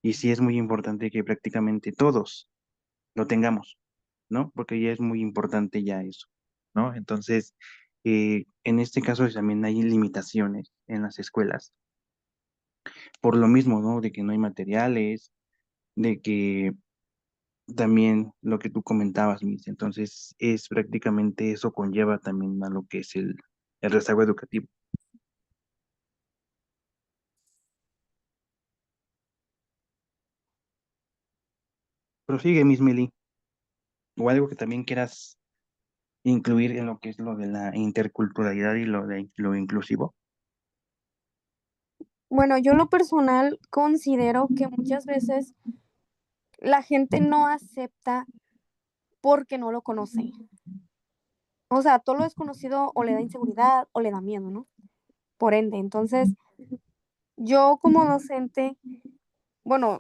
y sí es muy importante que prácticamente todos lo tengamos, ¿no? Porque ya es muy importante ya eso, ¿no? Entonces, en este caso también hay limitaciones en las escuelas, por lo mismo, ¿no? De que no hay materiales, de que también lo que tú comentabas, Miss, entonces es prácticamente eso conlleva también a lo que es el rezago educativo. Prosigue, Miss Meli, o algo que también quieras incluir en lo que es lo de la interculturalidad y lo de lo inclusivo. Bueno, yo en lo personal considero que muchas veces la gente no acepta porque no lo conoce. O sea, todo lo desconocido o le da inseguridad o le da miedo, ¿no? Por ende, entonces, yo como docente, bueno,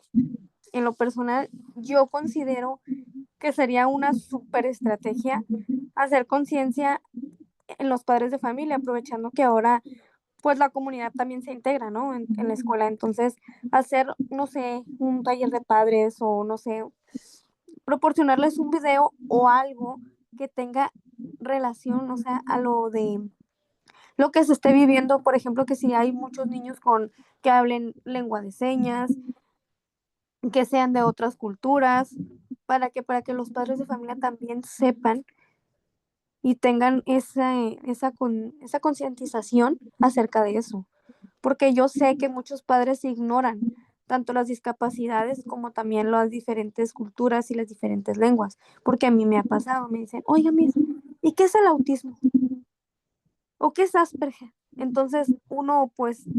en lo personal, yo considero que sería una súper estrategia hacer conciencia en los padres de familia, aprovechando que ahora pues la comunidad también se integra, ¿no? En la escuela. Entonces, hacer, no sé, un taller de padres o no sé, proporcionarles un video o algo que tenga relación, o sea, a lo de lo que se esté viviendo, por ejemplo, que si hay muchos niños que hablen lengua de señas, que sean de otras culturas, para que los padres de familia también sepan y tengan esa concientización acerca de eso. Porque yo sé que muchos padres ignoran tanto las discapacidades como también las diferentes culturas y las diferentes lenguas. Porque a mí me ha pasado, me dicen, oiga, Miss, ¿y qué es el autismo? ¿O qué es Asperger? Entonces uno pues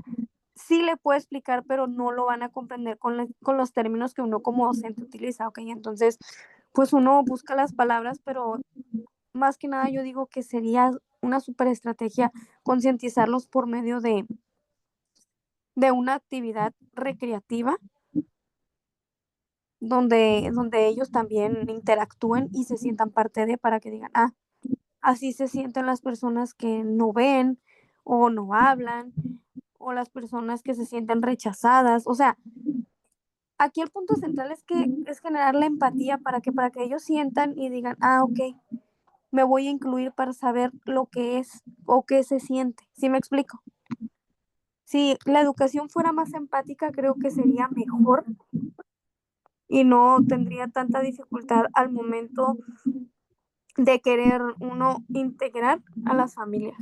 sí le puede explicar, pero no lo van a comprender con los términos que uno como docente utiliza, ¿ok? Entonces, pues uno busca las palabras, pero más que nada yo digo que sería una super estrategia concientizarlos por medio de una actividad recreativa donde ellos también interactúen y se sientan parte de para que digan, ah, así se sienten las personas que no ven o no hablan o las personas que se sienten rechazadas. O sea, aquí el punto central es que es generar la empatía para que ellos sientan y digan, ah, ok, me voy a incluir para saber lo que es o qué se siente. ¿Sí me explico? Si la educación fuera más empática, creo que sería mejor y no tendría tanta dificultad al momento de querer uno integrar a las familias.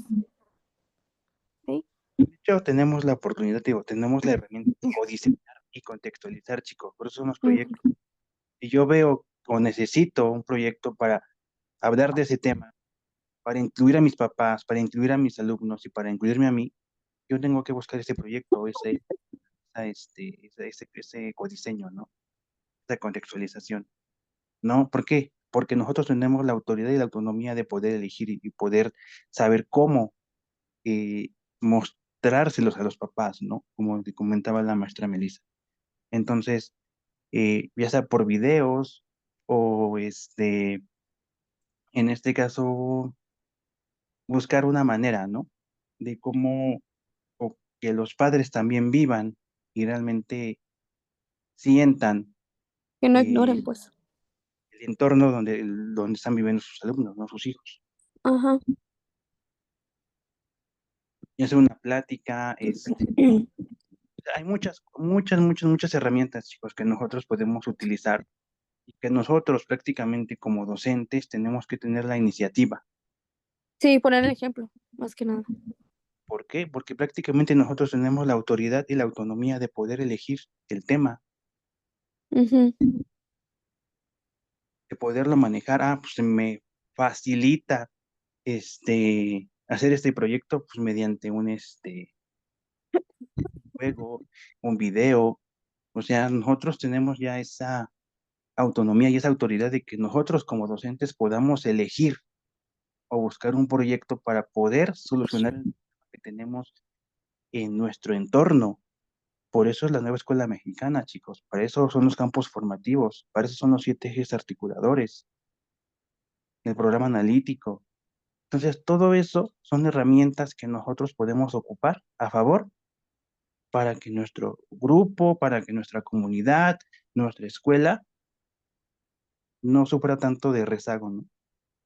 ¿Sí? De hecho, tenemos la oportunidad, digo, tenemos la herramienta de codiseñar y contextualizar, chicos, por eso son los proyectos. Si yo veo o necesito un proyecto para hablar de ese tema, para incluir a mis papás, para incluir a mis alumnos y para incluirme a mí, yo tengo que buscar ese proyecto, ese codiseño, ¿no? Esa contextualización, ¿no? ¿Por qué? Porque nosotros tenemos la autoridad y la autonomía de poder elegir y poder saber cómo eh, mostrárselos a los papás, ¿no? Como te comentaba la maestra Melissa. Entonces, ya sea por videos o en este caso, buscar una manera, ¿no? De cómo o que los padres también vivan y realmente sientan Que no eh, ignoren, pues. el entorno donde están viviendo sus alumnos, ¿no? Sus hijos. Ajá. Ya sea una plática, hay muchas herramientas, chicos, que nosotros podemos utilizar y que nosotros prácticamente como docentes tenemos que tener la iniciativa. Sí, poner el ejemplo, más que nada. ¿Por qué? Porque prácticamente nosotros tenemos la autoridad y la autonomía de poder elegir el tema, Ujú. de poderlo manejar. Ah, pues se me facilita hacer este proyecto pues mediante un juego, un video. O sea, nosotros tenemos ya esa autonomía y esa autoridad de que nosotros como docentes podamos elegir o buscar un proyecto para poder solucionar el problema que tenemos en nuestro entorno. Por eso es la nueva escuela mexicana, chicos. Para eso son los campos formativos, para eso son los 7 ejes articuladores, el programa analítico. Entonces, todo eso son herramientas que nosotros podemos ocupar a favor para que nuestro grupo, para que nuestra comunidad, nuestra escuela no sufra tanto de rezago, ¿no?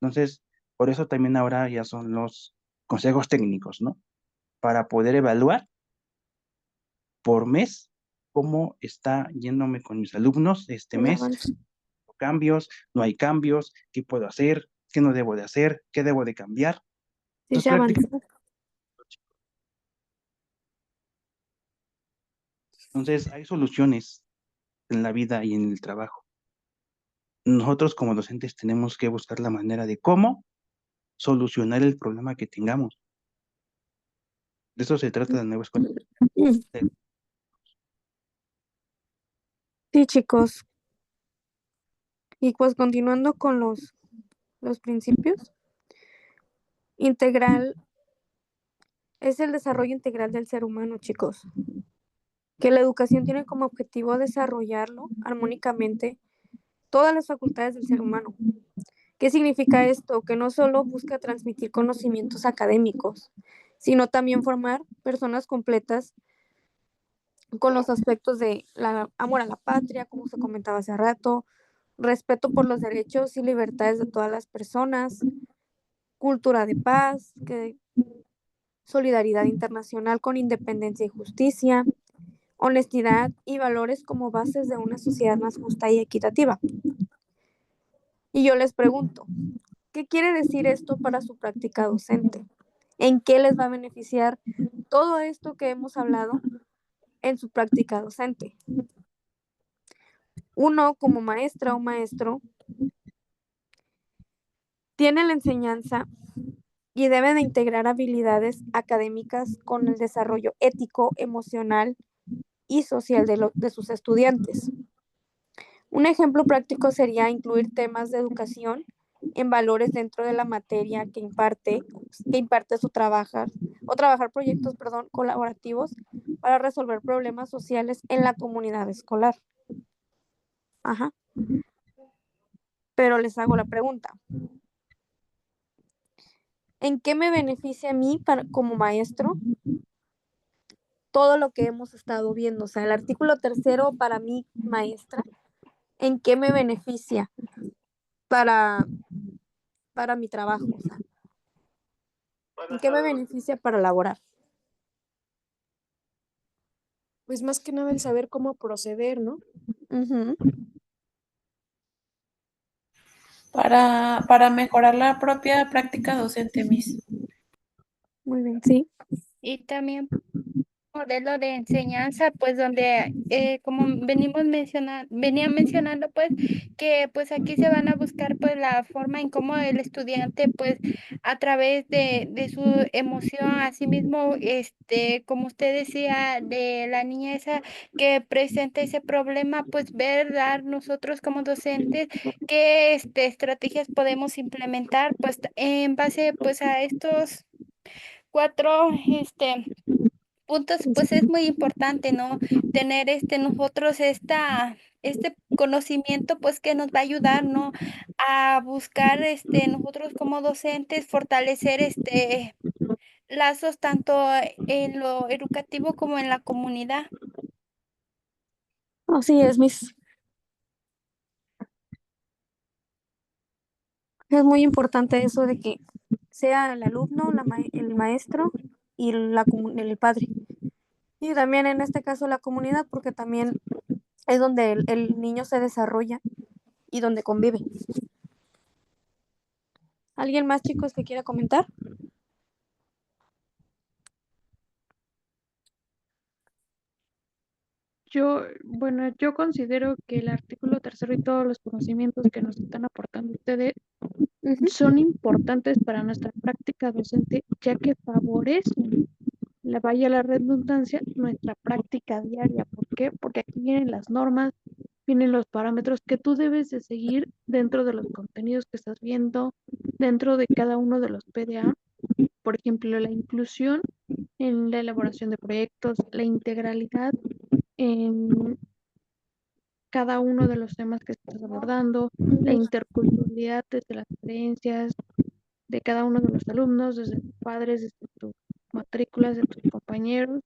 Entonces, por eso también ahora ya son los consejos técnicos, ¿no? Para poder evaluar por mes cómo está yéndome con mis alumnos este El mes, avance. cambios, no hay cambios, qué puedo hacer, qué no debo de hacer, qué debo de cambiar. Sí, Entonces, se avanza. hay soluciones en la vida y en el trabajo. Nosotros como docentes tenemos que buscar la manera de cómo solucionar el problema que tengamos. De eso se trata la nueva escuela. Sí, chicos. Y pues continuando con los principios, integral es el desarrollo integral del ser humano, chicos. Que la educación tiene como objetivo desarrollarlo armónicamente todas las facultades del ser humano. ¿Qué significa esto? Que no solo busca transmitir conocimientos académicos, sino también formar personas completas con los aspectos de amor a la patria, como se comentaba hace rato, respeto por los derechos y libertades de todas las personas, cultura de paz, solidaridad internacional con independencia y justicia, honestidad y valores como bases de una sociedad más justa y equitativa. Y yo les pregunto, ¿Qué quiere decir esto para su práctica docente? ¿En qué les va a beneficiar todo esto que hemos hablado en su práctica docente? Uno, como maestra o maestro, tiene la enseñanza y debe de integrar habilidades académicas con el desarrollo ético, emocional y social de sus estudiantes. Un ejemplo práctico sería incluir temas de educación en valores dentro de la materia que imparte o trabajar proyectos, colaborativos para resolver problemas sociales en la comunidad escolar. Ajá. Pero les hago la pregunta. ¿En qué me beneficia a mí como maestro todo lo que hemos estado viendo? O sea, el artículo 3 para mí, maestra, ¿en qué me beneficia para mi trabajo? O sea, ¿en qué me beneficia para laborar? Pues más que nada el saber cómo proceder, ¿no? Ujú. Para mejorar la propia práctica docente, Miss. Muy bien, sí. Y también modelo de enseñanza, pues donde, como venía mencionando, pues, que pues aquí se van a buscar pues la forma en cómo el estudiante, pues, a través de su emoción, así mismo, como usted decía, de la niña esa que presenta ese problema, pues dar nosotros como docentes qué estrategias podemos implementar, pues, en base pues a estos 4, puntos, pues es muy importante, ¿no? Tener nosotros este conocimiento, pues que nos va a ayudar, ¿no? A buscar nosotros como docentes, fortalecer lazos tanto en lo educativo como en la comunidad. Así es, Miss. Es muy importante eso de que sea el alumno, el maestro y el padre. Y también en este caso la comunidad, porque también es donde el niño se desarrolla y donde convive. ¿Alguien más, chicos, que quiera comentar? Yo considero que el artículo 3 y todos los conocimientos que nos están aportando ustedes son importantes para nuestra práctica docente, ya que favorecen, vaya la redundancia, nuestra práctica diaria. ¿Por qué? Porque aquí vienen las normas, vienen los parámetros que tú debes de seguir dentro de los contenidos que estás viendo, dentro de cada uno de los PDA. Por ejemplo, la inclusión en la elaboración de proyectos, la integralidad en cada uno de los temas que estás abordando, la interculturalidad desde las creencias de cada uno de los alumnos, desde tus padres, desde tus matrículas, de tus compañeros,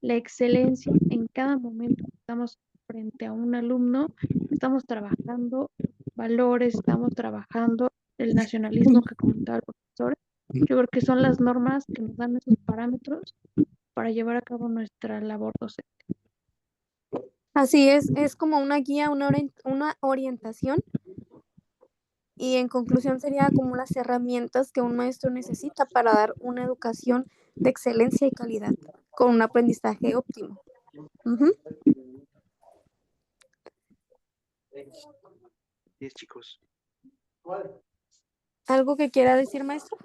la excelencia en cada momento que estamos frente a un alumno, estamos trabajando valores, estamos trabajando el nacionalismo que comentaba el profesor. Yo creo que son las normas que nos dan esos parámetros para llevar a cabo nuestra labor docente. Así es como una guía, una orientación y en conclusión sería como las herramientas que un maestro necesita para dar una educación de excelencia y calidad con un aprendizaje óptimo. Ujú. 10 chicos. ¿Algo que quiera decir, maestro?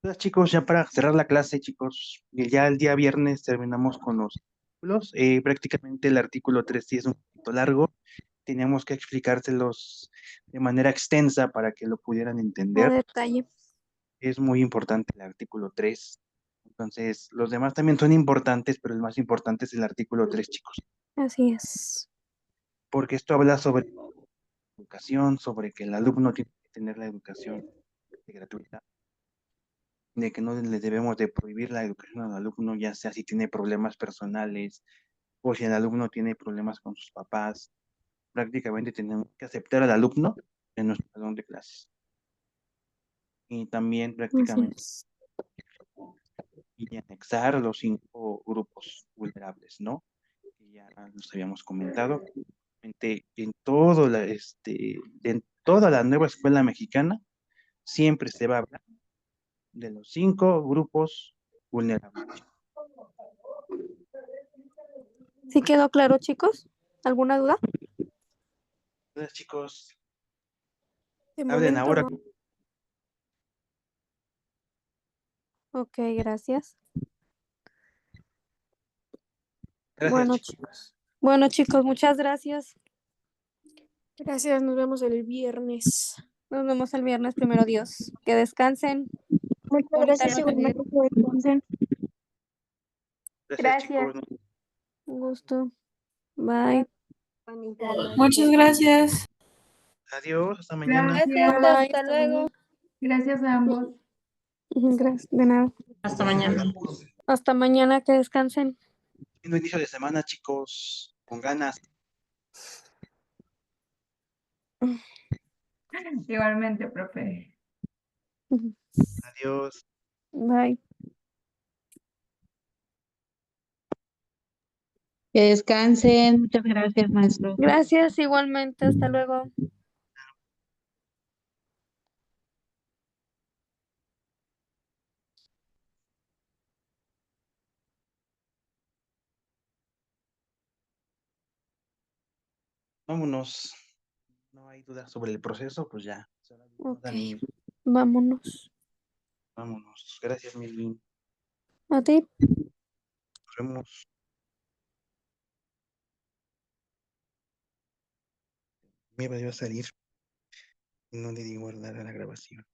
Entonces, chicos, ya para cerrar la clase, chicos, ya el día viernes terminamos con los artículos. Prácticamente el artículo 3 sí es un poquito largo. Teníamos que explicárselos de manera extensa para que lo pudieran A entender. detalle. Es muy importante el artículo 3. Entonces, los demás también son importantes, pero el más importante es el artículo 3, chicos. Así es. Porque esto habla sobre educación, sobre que el alumno tiene que tener la educación gratuita, de que no le debemos de prohibir la educación al alumno, ya sea si tiene problemas personales o si el alumno tiene problemas con sus papás. Prácticamente tenemos que aceptar al alumno en nuestro salón de clases. Y también Así prácticamente es. y anexar los 5 grupos vulnerables, ¿no? Que ya los habíamos comentado. En toda la nueva escuela mexicana siempre se va a hablar de los 5 grupos vulnerables. ¿Sí quedó claro, chicos? ¿Alguna duda? Entonces, chicos, De hablen momento ahora. no. Ok, gracias. Gracias, Bueno, chicos. chicos. Bueno, chicos, muchas gracias. Gracias, nos vemos el viernes. Nos vemos el viernes, primero Dios. Que descansen. Muchas Bonita gracias, noche. igualmente, que descansen. Gracias, Gracias. chicos. Un gusto. Bye. Muchas gracias. Adiós, hasta mañana. Gracias, Bye, hasta hasta luego. mañana. Gracias a ambos. Gracias, de nada. Hasta mañana. Hasta mañana, que descansen. Lindo inicio de semana, chicos. Con ganas. Igualmente, profe. Adiós. Bye. Que descansen. Muchas gracias, maestro. Gracias, igualmente. Hasta luego. Vámonos. No hay duda sobre el proceso, pues ya. Ok. Dani, Vámonos. vámonos. Gracias, Melvin. A ti. Nos vemos. Me iba a salir. No le di guardar a la grabación.